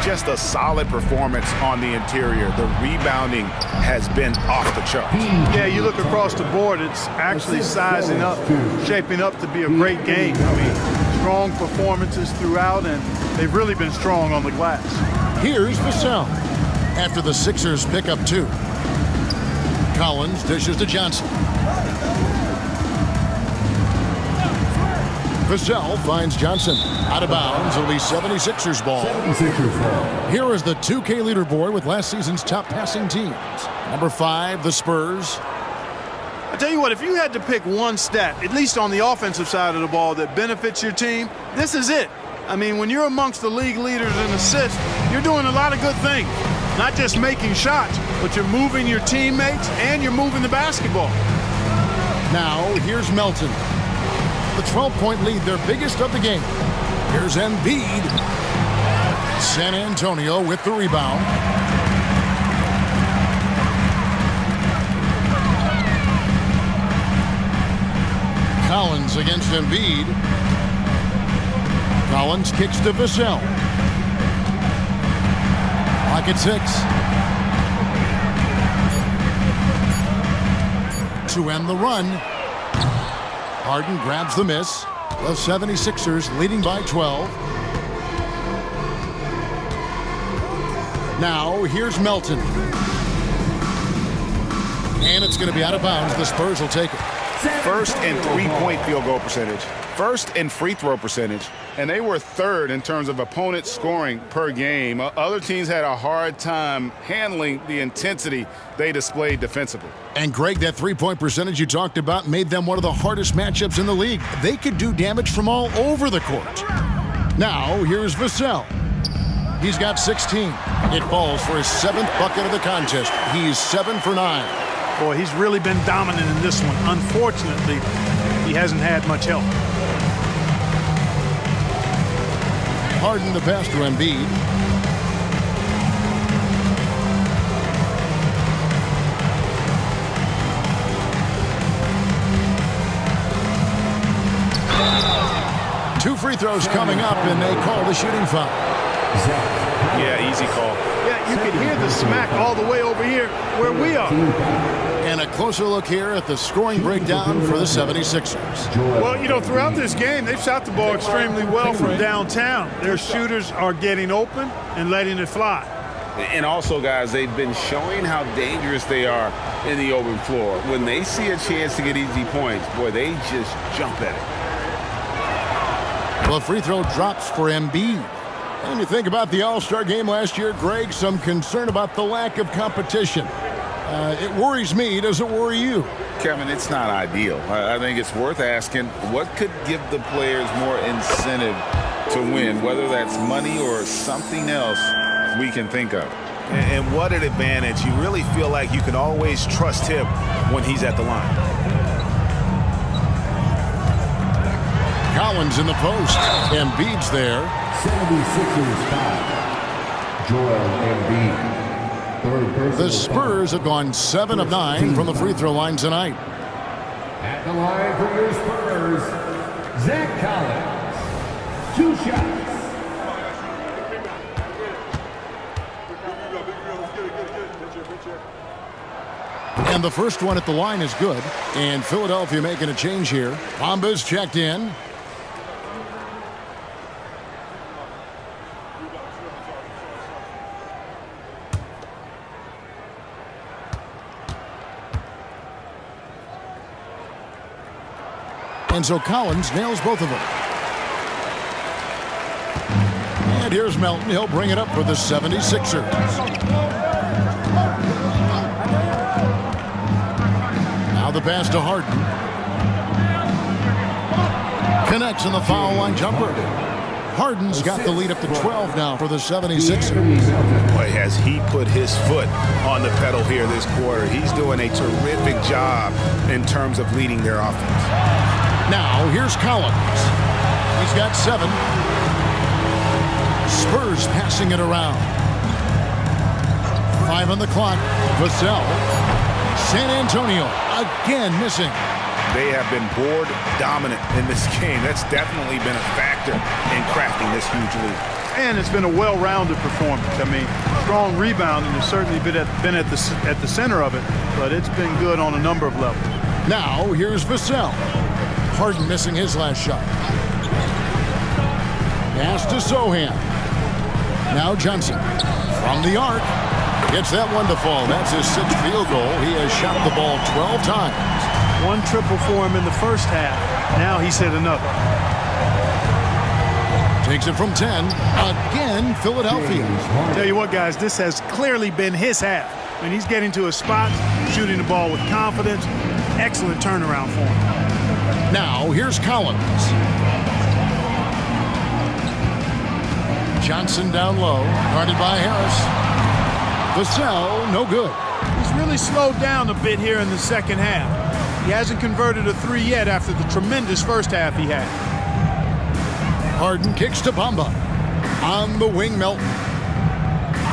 Just a solid performance on the interior. The rebounding has been off the charts. Yeah, you look across the board, it's actually sizing up, shaping up to be a great game. I mean, strong performances throughout, and they've really been strong on the glass. Here's Vassell. After the Sixers pick up 2. Collins dishes to Johnson. Vassell finds Johnson. Out of bounds. It'll be 76ers ball. Here is the 2K leaderboard with last season's top passing teams. Number 5, the Spurs. I tell you what, if you had to pick one stat, at least on the offensive side of the ball, that benefits your team, this is it. I mean, when you're amongst the league leaders in assists, you're doing a lot of good things. Not just making shots, but you're moving your teammates and you're moving the basketball. Now, here's Melton. The 12-point lead, their biggest of the game. Here's Embiid. San Antonio with the rebound. Collins against Embiid. Collins kicks to Vassell. Clock at 6. To end the run. Harden grabs the miss. The 76ers leading by 12. Now, here's Melton. And it's going to be out of bounds. The Spurs will take it. First in 3-point field goal percentage. First in free throw percentage. And they were 3rd in terms of opponent scoring per game. Other teams had a hard time handling the intensity they displayed defensively. And Greg, that 3-point percentage you talked about made them one of the hardest matchups in the league. They could do damage from all over the court. Now, here's Vassell. He's got 16. It falls for his 7th bucket of the contest. He's 7 for 9. Boy, he's really been dominant in this one. Unfortunately, he hasn't had much help. Harden the pass to Embiid. Two free throws coming up, and they call the shooting foul. Yeah, easy call. Yeah, you can hear the smack all the way over here where we are. And a closer look here at the scoring breakdown for the 76ers. Well, you know, throughout this game, they've shot the ball extremely well from downtown. Their shooters are getting open and letting it fly. And also, guys, they've been showing how dangerous they are in the open floor. When they see a chance to get easy points, boy, they just jump at it. Well, free throw drops for Embiid. And you think about the All-Star game last year, Greg, some concern about the lack of competition. It worries me. Does it worry you? Kevin, it's not ideal. I think it's worth asking what could give the players more incentive to win, whether that's money or something else we can think of. And what an advantage. You really feel like you can always trust him when he's at the line. Collins in the post. Embiid's there. 76ers foul. Joel Embiid. The Spurs have gone 7 of 9 from the free throw line tonight. At the line for your Spurs, Zach Collins. 2 shots. And the first one at the line is good. And Philadelphia making a change here. Bamba's checked in. And so Collins nails both of them. And here's Melton. He'll bring it up for the 76ers. Now the pass to Harden. Connects in the foul line jumper. Harden's got the lead up to 12 now for the 76ers. Boy, has he put his foot on the pedal here this quarter. He's doing a terrific job in terms of leading their offense. Now, here's Collins. He's got 7. Spurs passing it around. 5 on the clock. Vassell. San Antonio again missing. They have been board dominant in this game. That's definitely been a factor in crafting this huge lead. And it's been a well-rounded performance. I mean, strong rebounding has certainly been at the center of it, but it's been good on a number of levels. Now, here's Vassell. Harden missing his last shot. Pass to Sohan. Now Johnson from the arc. Gets that one to fall. That's his 6th field goal. He has shot the ball 12 times. 1 triple for him in the first half. Now he's hit another. Takes it from 10. Again, Philadelphia. Tell you what, guys, this has clearly been his half. I mean, he's getting to his spots, shooting the ball with confidence. Excellent turnaround for him. Now, here's Collins. Johnson down low, guarded by Harris. Vassell, no good. He's really slowed down a bit here in the second half. He hasn't converted a 3 yet after the tremendous first half he had. Harden kicks to Bamba. On the wing, Melton.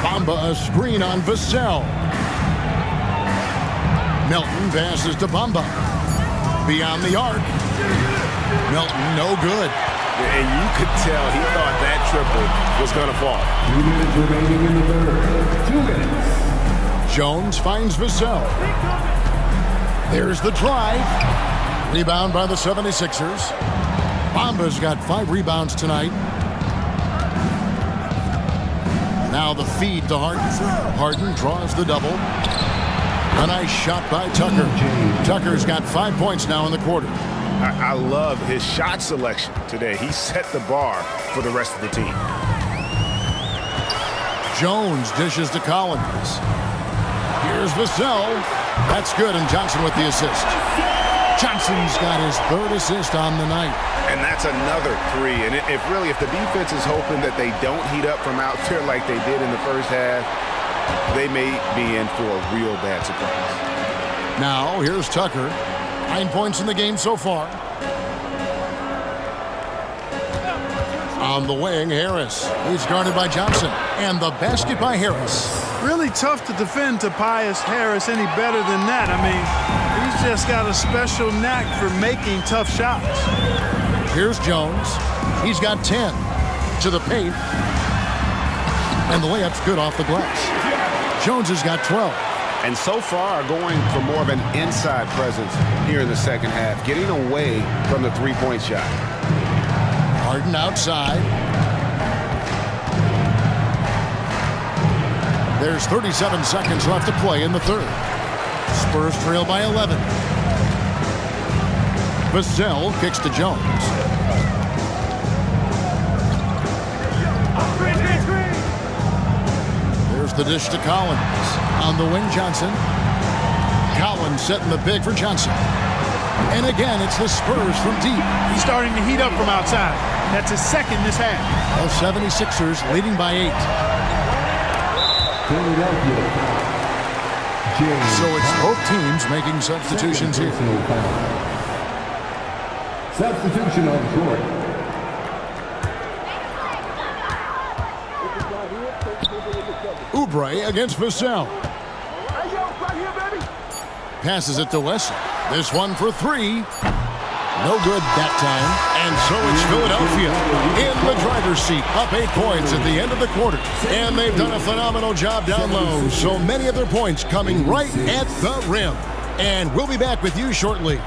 Bamba a screen on Vassell. Melton passes to Bamba. Beyond the arc. Melton, no good. And you could tell he thought that triple was going to fall. 2 minutes remaining in the third. 2 minutes. Jones finds Vassell. There's the drive. Rebound by the 76ers. Bamba's got 5 rebounds tonight. Now the feed to Harden. Harden draws the double. A nice shot by Tucker. Tucker's got 5 points now in the quarter. I love his shot selection today. He set the bar for the rest of the team. Jones dishes to Collins. Here's Vassell. That's good, and Johnson with the assist. Johnson's got his 3rd assist on the night. And that's another 3. And if the defense is hoping that they don't heat up from out there like they did in the first half, they may be in for a real bad surprise. Now, here's Tucker. 9 points in the game so far. On the wing, Harris. He's guarded by Johnson. And the basket by Harris. Really tough to defend Tobias Harris any better than that. I mean, he's just got a special knack for making tough shots. Here's Jones. He's got 10 to the paint. And the layup's good off the glass. Jones has got 12. And so far going for more of an inside presence here in the second half, getting away from the three-point shot. Harden outside. There's 37 seconds left to play in the third. Spurs trail by 11. Vassell kicks to Jones. There's the dish to Collins. On the wing, Johnson. Collins setting the big for Johnson. And again, it's the Spurs from deep. He's starting to heat up from outside. That's his second this half. The 76ers leading by 8. So it's both teams making substitutions here. Substitution on the court. Oubre against Vassell. Passes it to Wesley. This one for 3. No good that time. And so it's Philadelphia in the driver's seat, up 8 points at the end of the quarter. And they've done a phenomenal job down low. So many of their points coming right at the rim. And we'll be back with you shortly.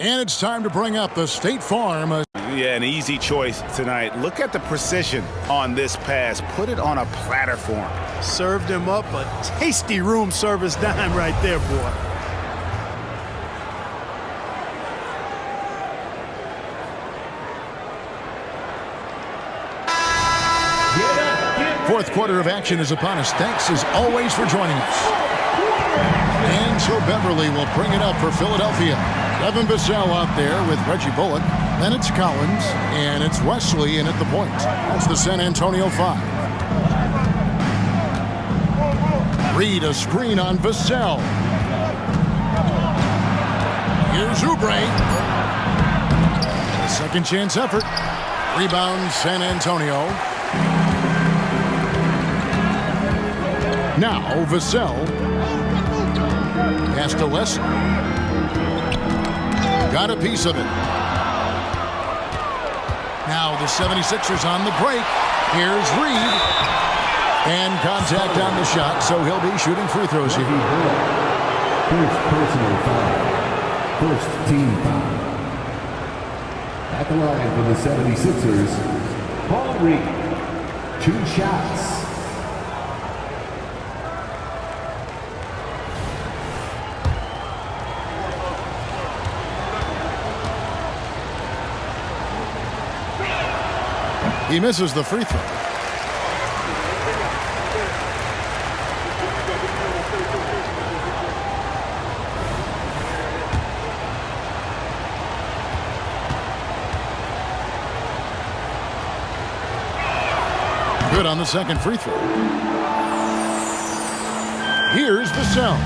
And it's time to bring up the State Farm. Yeah, an easy choice tonight. Look at the precision on this pass. Put it on a platform. Served him up a tasty room service dime right there, boy. Fourth quarter of action is upon us. Thanks as always for joining us. And so Beverly will bring it up for Philadelphia. Devin Vassell out there with Reggie Bullock. Then it's Collins, and it's Wesley in at the point. That's the San Antonio 5. Reed a screen on Vassell. Here's Oubre. Second chance effort. Rebound San Antonio. Now Vassell. Pass to Wesley. Got a piece of it. Now the 76ers on the break. Here's Reed. And contact on the shot, so he'll be shooting free throws here. First personal foul. First team foul. At the line for the 76ers, Paul Reed. 2 shots. He misses the free throw. Good on the second free throw. Here's Vassell.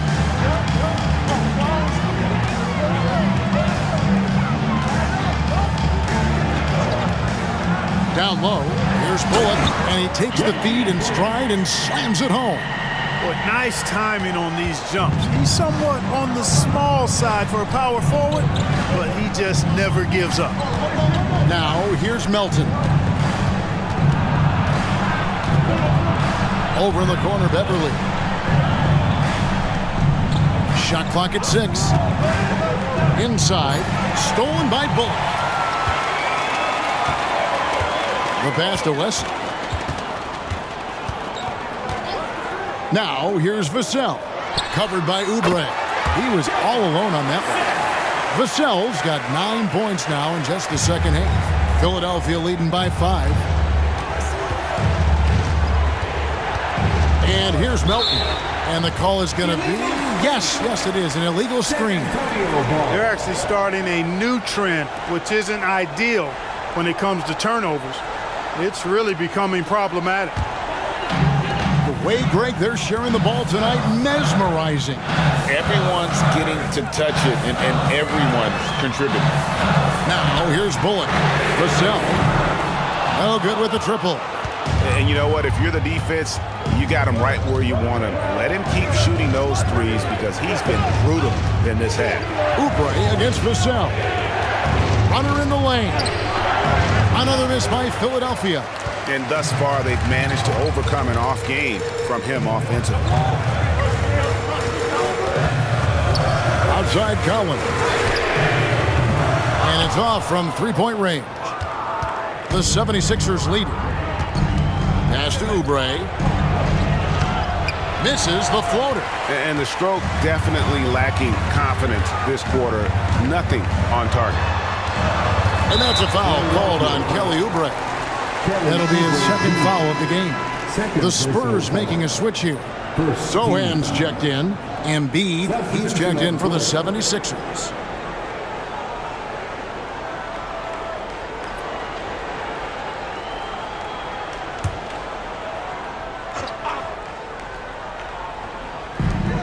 Down low, here's Bullock, and he takes the feed in stride and slams it home. Boy, nice timing on these jumps. He's somewhat on the small side for a power forward, but he just never gives up. Now, here's Melton. Over in the corner, Beverly. Shot clock at 6. Inside, stolen by Bullock. The pass to Wesley. Now, here's Vassell. Covered by Oubre. He was all alone on that one. Vassell's got 9 points now in just the second half. Philadelphia leading by 5. And here's Melton. And the call is going to be, yes, it is, an illegal screen. They're actually starting a new trend, which isn't ideal. when it comes to turnovers. It's really becoming problematic. The way, Greg, they're sharing the ball tonight, mesmerizing. Everyone's getting to touch it, and everyone's contributing. Now, here's Bullock. Vassell. Oh, good with the triple. And you know what? If you're the defense, you got him right where you want him. Let him keep shooting those threes because he's been brutal in this half. Oubre against Vassell. Runner in the lane. Another miss by Philadelphia. And thus far, they've managed to overcome an off game from him offensively. Outside Collins. And it's off from three-point range. The 76ers lead it. Pass to Oubre. Misses the floater. And the stroke definitely lacking confidence this quarter. Nothing on target. And that's a foul called on Kelly Oubre. That'll be his second foul of the game. The Spurs making a switch here. Sohan's checked in. Embiid, he's checked in for the 76ers.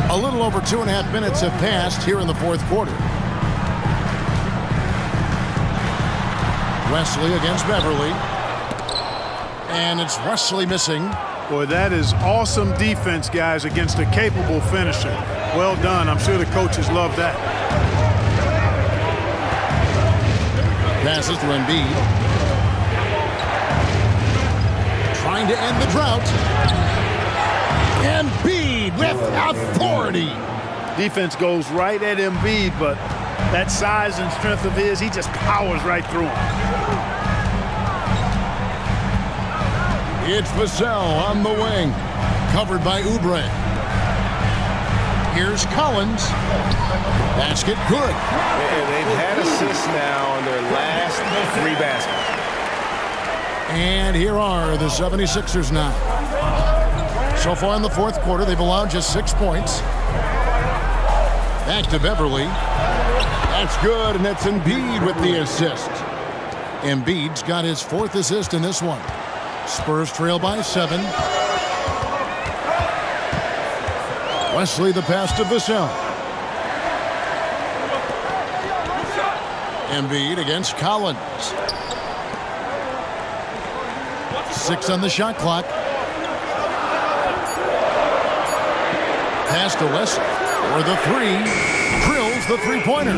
A little over 2.5 minutes have passed here in the fourth quarter. Wesley against Beverly. And it's Wesley missing. Boy, that is awesome defense, guys, against a capable finisher. Well done. I'm sure the coaches love that. Passes to Embiid. Trying to end the drought. Embiid with authority. Defense goes right at Embiid, but that size and strength of his, he just powers right through him. It's Vassell on the wing, covered by Oubre. Here's Collins. Basket good. They've had assists now on their last 3 baskets. And here are the 76ers now. So far in the fourth quarter, they've allowed just 6 points. Back to Beverly. That's good, and that's Embiid with the assist. Embiid's got his 4th assist in this one. Spurs trail by 7. Wesley the pass to Vassell. Embiid against Collins. 6 on the shot clock. Pass to Wesley for the 3. Drills the three-pointer.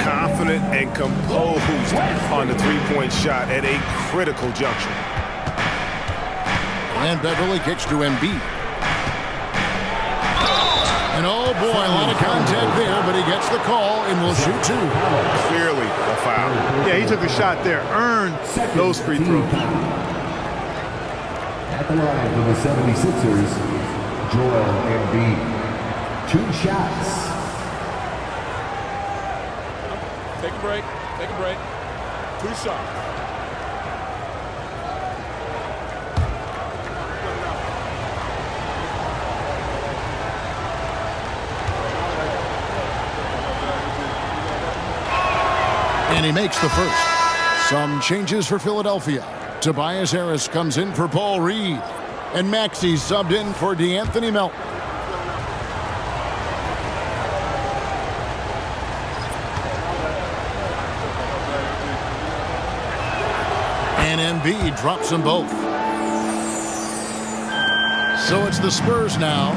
Confident and composed on the three-point shot at a critical juncture. And Beverly kicks to Embiid. And oh boy, a lot of contact there, but he gets the call and will shoot 2. Clearly a foul. Yeah, he took a shot there. Earned those free throws. At the line for the 76ers, Joel Embiid. 2 shots. Take a break. Take a break. 2 shots. And he makes the first. Some changes for Philadelphia. Tobias Harris comes in for Paul Reed. And Maxey subbed in for DeAnthony Melton. And Embiid drops them both. So it's the Spurs now.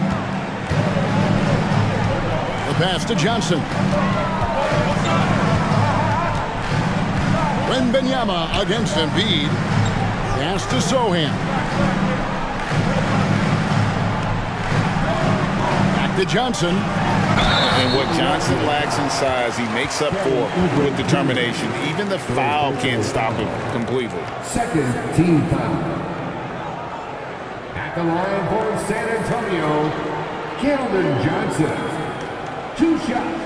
The pass to Johnson. Wembanyama against Embiid. Pass to Sohan. Back to Johnson. And what Johnson lacks in size, he makes up for with determination. Even the foul can't stop him completely. Second team foul. At the line for San Antonio, Keldon Johnson. 2 shots.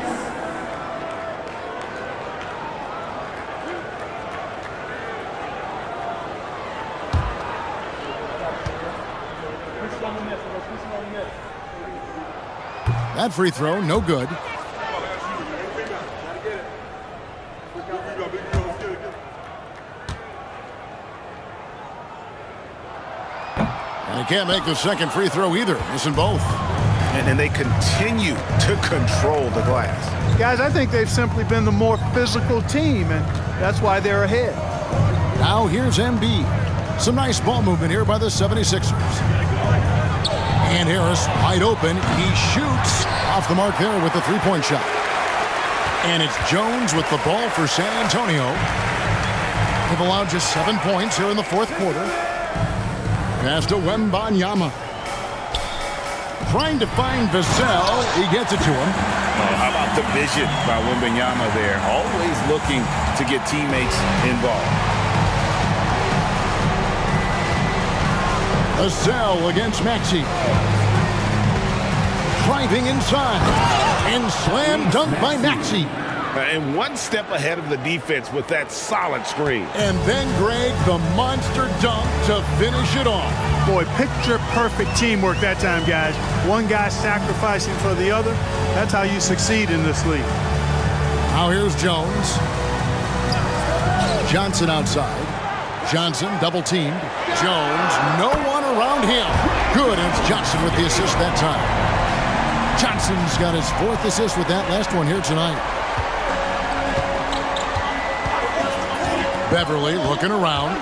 That free throw, no good. They can't make the second free throw either, missing both. And they continue to control the glass. Guys, I think they've simply been the more physical team, and that's why they're ahead. Now here's Embiid. Some nice ball movement here by the 76ers. And Harris wide open. He shoots off the mark there with the three-point shot. And it's Jones with the ball for San Antonio. They've allowed just 7 points here in the fourth quarter. Pass to Wembanyama. Trying to find Vassell. He gets it to him. Oh, how about the vision by Wembanyama there? Always looking to get teammates involved. Vassell against Maxey. Driving inside. And slam dunk by Maxey. And one step ahead of the defense with that solid screen. And then, Greg, the monster dunk to finish it off. Boy, picture-perfect teamwork that time, guys. One guy sacrificing for the other. That's how you succeed in this league. Now here's Jones. Johnson outside. Johnson double-teamed. Jones, no one around him. Good, and it's Johnson with the assist that time. Johnson's got his fourth assist with that last one here tonight. Beverly looking around.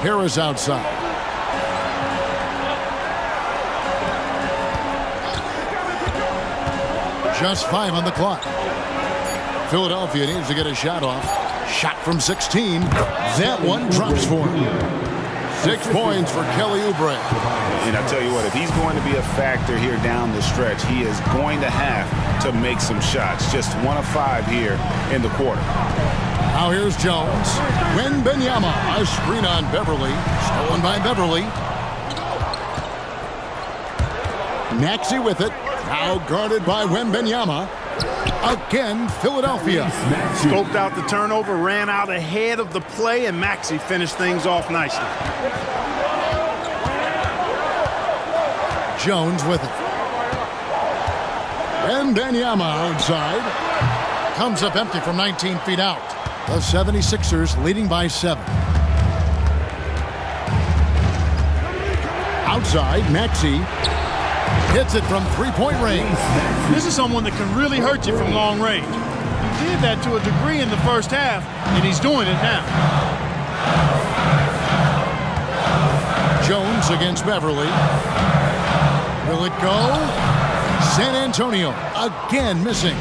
Harris outside. Just 5 on the clock. Philadelphia needs to get a shot off. Shot from 16. That one drops for him. 6 points for Kelly Oubre. And I tell you what, if he's going to be a factor here down the stretch, he is going to have to make some shots. Just 1 of 5 here in the quarter. Now here's Jones. Wembanyama, a screen on Beverly. Stolen by Beverly. Maxey with it. Now guarded by Wembanyama. Again, Philadelphia. Scoped out the turnover, ran out ahead of the play, and Maxey finished things off nicely. Jones with it. Wembanyama outside. Comes up empty from 19 feet out. The 76ers leading by 7. Outside, Maxey hits it from three-point range. This is someone that can really hurt you from long range. He did that to a degree in the first half, and he's doing it now. Jones against Beverly. Will it go? San Antonio again missing.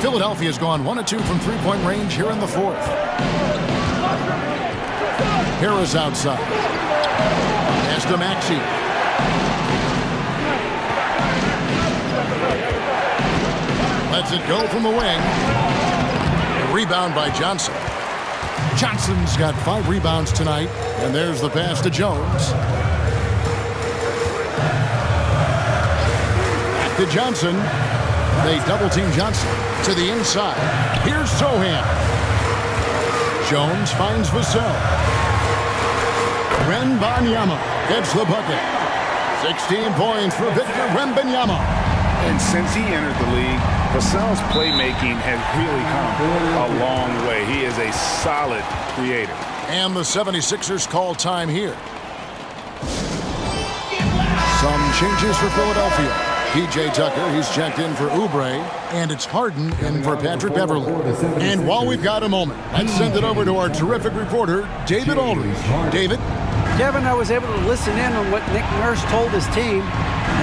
Philadelphia's gone 1 of 2 from three-point range here in the fourth. Harris outside. Pass to Maxey. Lets it go from the wing. A rebound by Johnson. Johnson's got 5 rebounds tonight, and there's the pass to Jones. Back to Johnson. They double-team Johnson to the inside. Here's Sohan. Jones finds Vassell. Wembanyama gets the bucket. 16 points for Victor Wembanyama. And since he entered the league, Vassell's playmaking has really come a long way. He is a solid creator. And the 76ers call time here. Some changes for Philadelphia. P.J. Tucker, he's checked in for Oubre, and it's Harden in for Patrick Beverly. And while we've got a moment, let's send it over to our terrific reporter, David Aldridge. David? Kevin, I was able to listen in on what Nick Nurse told his team.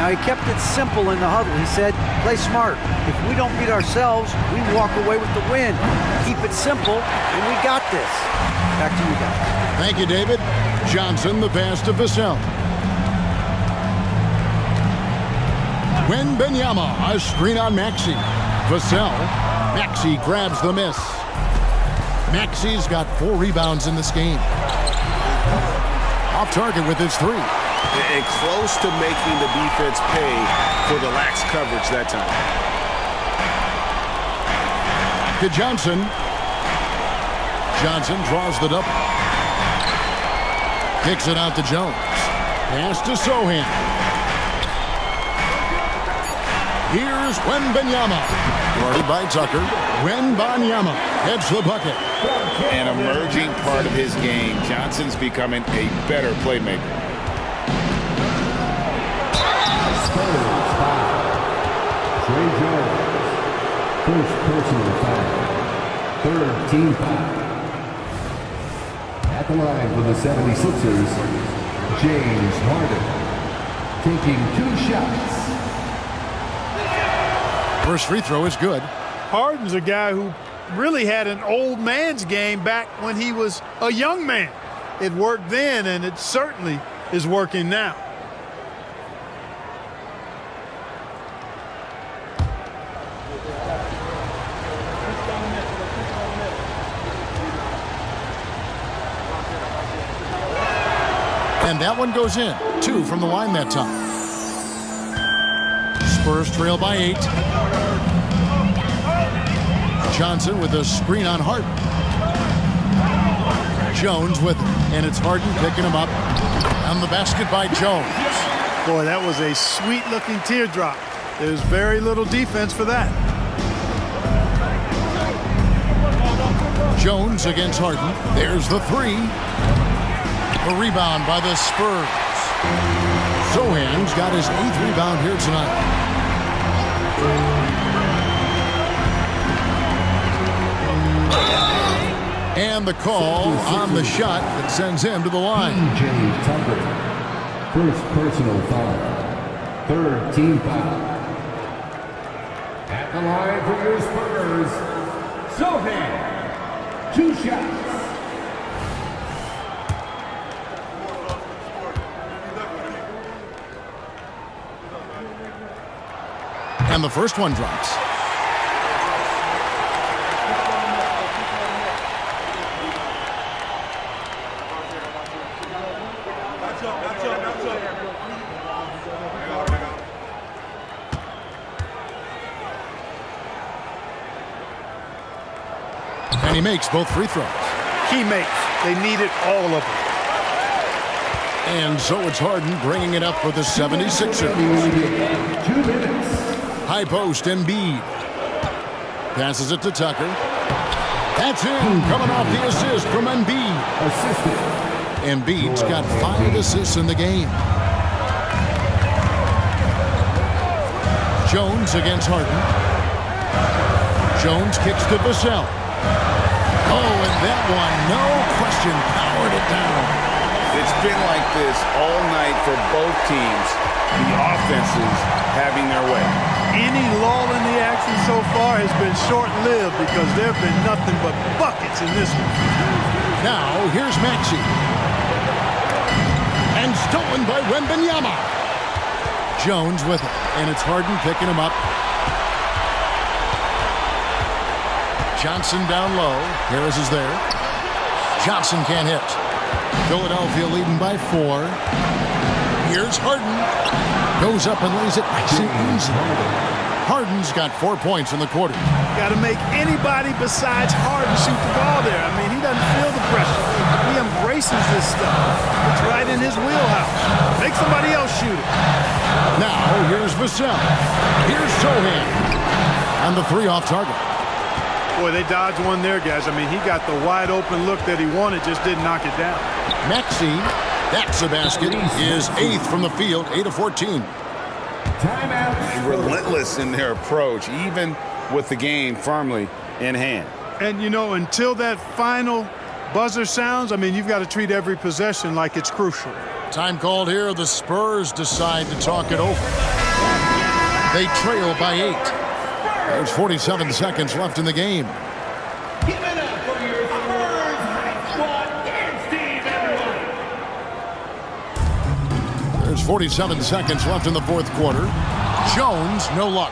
Now, he kept it simple in the huddle. He said, play smart. If we don't beat ourselves, we walk away with the win. Keep it simple, and we got this. Back to you guys. Thank you, David. Johnson, the pass to Vassell. Wembanyama, a screen on Maxey. Vassell. Maxey grabs the miss. Maxey's got 4 rebounds in this game. Off target with his 3. And close to making the defense pay for the lax coverage that time. To Johnson. Johnson draws the double. Kicks it out to Jones. Pass to Sohan. Here's Wembanyama. Guarded by Tucker. Wembanyama heads the bucket. An emerging part of his game. Johnson's becoming a better playmaker. Spurs foul. Trey Jones. First personal foul. Third team foul. At the line for the 76ers, James Harden. Taking 2 shots. First free throw is good. Harden's a guy who really had an old man's game back when he was a young man. It worked then, and it certainly is working now. And that one goes in. 2 from the line that time. Spurs trail by 8. Johnson with a screen on Harden. Jones with it, and it's Harden picking him up. On the basket by Jones. Boy, that was a sweet-looking teardrop. There's very little defense for that. Jones against Harden. There's the 3. A rebound by the Spurs. Zohan's got his 8th rebound here tonight. And the call on the shot that sends him to the line. P.J. Tucker. First personal foul. Third team foul. At the line for your Spurs, Zohan. 2 shots. And the first one drops. And he makes both free throws. Key makes. They needed all of them. And so it's Harden bringing it up for the 76ers. 2 minutes. High post, Embiid. Passes it to Tucker. That's in, coming off the assist from Embiid. Assistant. Embiid's got 5 assists in the game. Jones against Harden. Jones kicks to Vassell. Oh, and that one, no question, powered it down. It's been like this all night for both teams. The offenses having their way. Any lull in the action so far has been short-lived because there have been nothing but buckets in this one. Now, here's Maxey. And stolen by Wembanyama. Jones with it, and it's Harden picking him up. Johnson down low. Harris is there. Johnson can't hit. Philadelphia leading by 4. Here's Harden. Goes up and lays it nice and easy. Harden's got 4 points in the quarter. Got to make anybody besides Harden shoot the ball there. I mean, he doesn't feel the pressure. He embraces this stuff. It's right in his wheelhouse. Make somebody else shoot it. Now, here's Vassell. Here's Zohan. And the 3 off target. Boy, they dodged one there, guys. I mean, he got the wide open look that he wanted, just didn't knock it down. Maxey, that's a basket, is 8th from the field, 8 of 14. Timeout. Relentless in their approach, even with the game firmly in hand. And, you know, until that final buzzer sounds, I mean, you've got to treat every possession like it's crucial. Time called here. The Spurs decide to talk it over. They trail by 8. There's 47 seconds left in the game. Give it up for your Spurs, Squad, and Steve, everyone. There's 47 seconds left in the 4th quarter. Jones, no luck.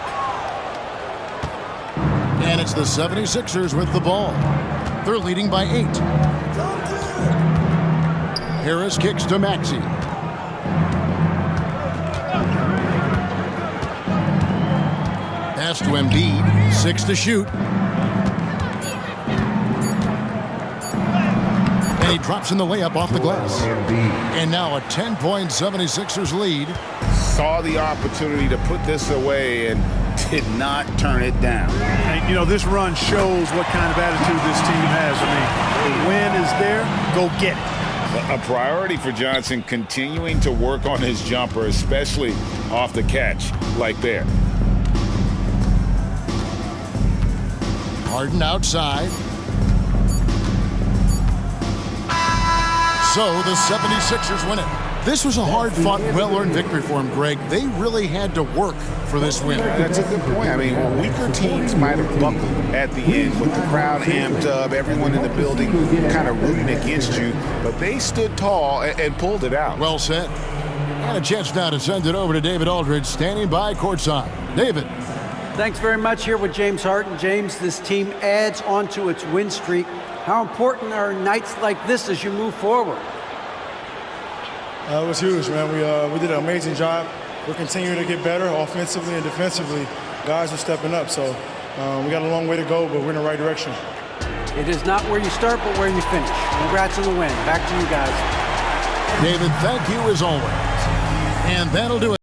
And it's the 76ers with the ball. They're leading by 8. Harris kicks to Maxey. Pass to Embiid. 6 to shoot. And he drops in the layup off the glass. And now a 10-point 76ers lead. saw the opportunity to put this away and did not turn it down. And, you know, this run shows what kind of attitude this team has. I mean, the win is there, go get it. A priority for Johnson, continuing to work on his jumper, especially off the catch like there. Harden outside. So the 76ers win it. This was a hard-fought, well-earned victory for him, Greg. They really had to work for this win. That's a good point. I mean, weaker teams might have buckled at the end with the crowd amped up, everyone in the building kind of rooting against you, but they stood tall and pulled it out. Well said. And a chance now to send it over to David Aldridge, standing by courtside. David. Thanks very much here with James Harden. James, this team adds on to its win streak. How important are nights like this as you move forward? It was huge, man. We did an amazing job. We're continuing to get better offensively and defensively. Guys are stepping up, so we got a long way to go, but we're in the right direction. It is not where you start, but where you finish. Congrats on the win. Back to you guys. David, thank you as always. And that'll do it.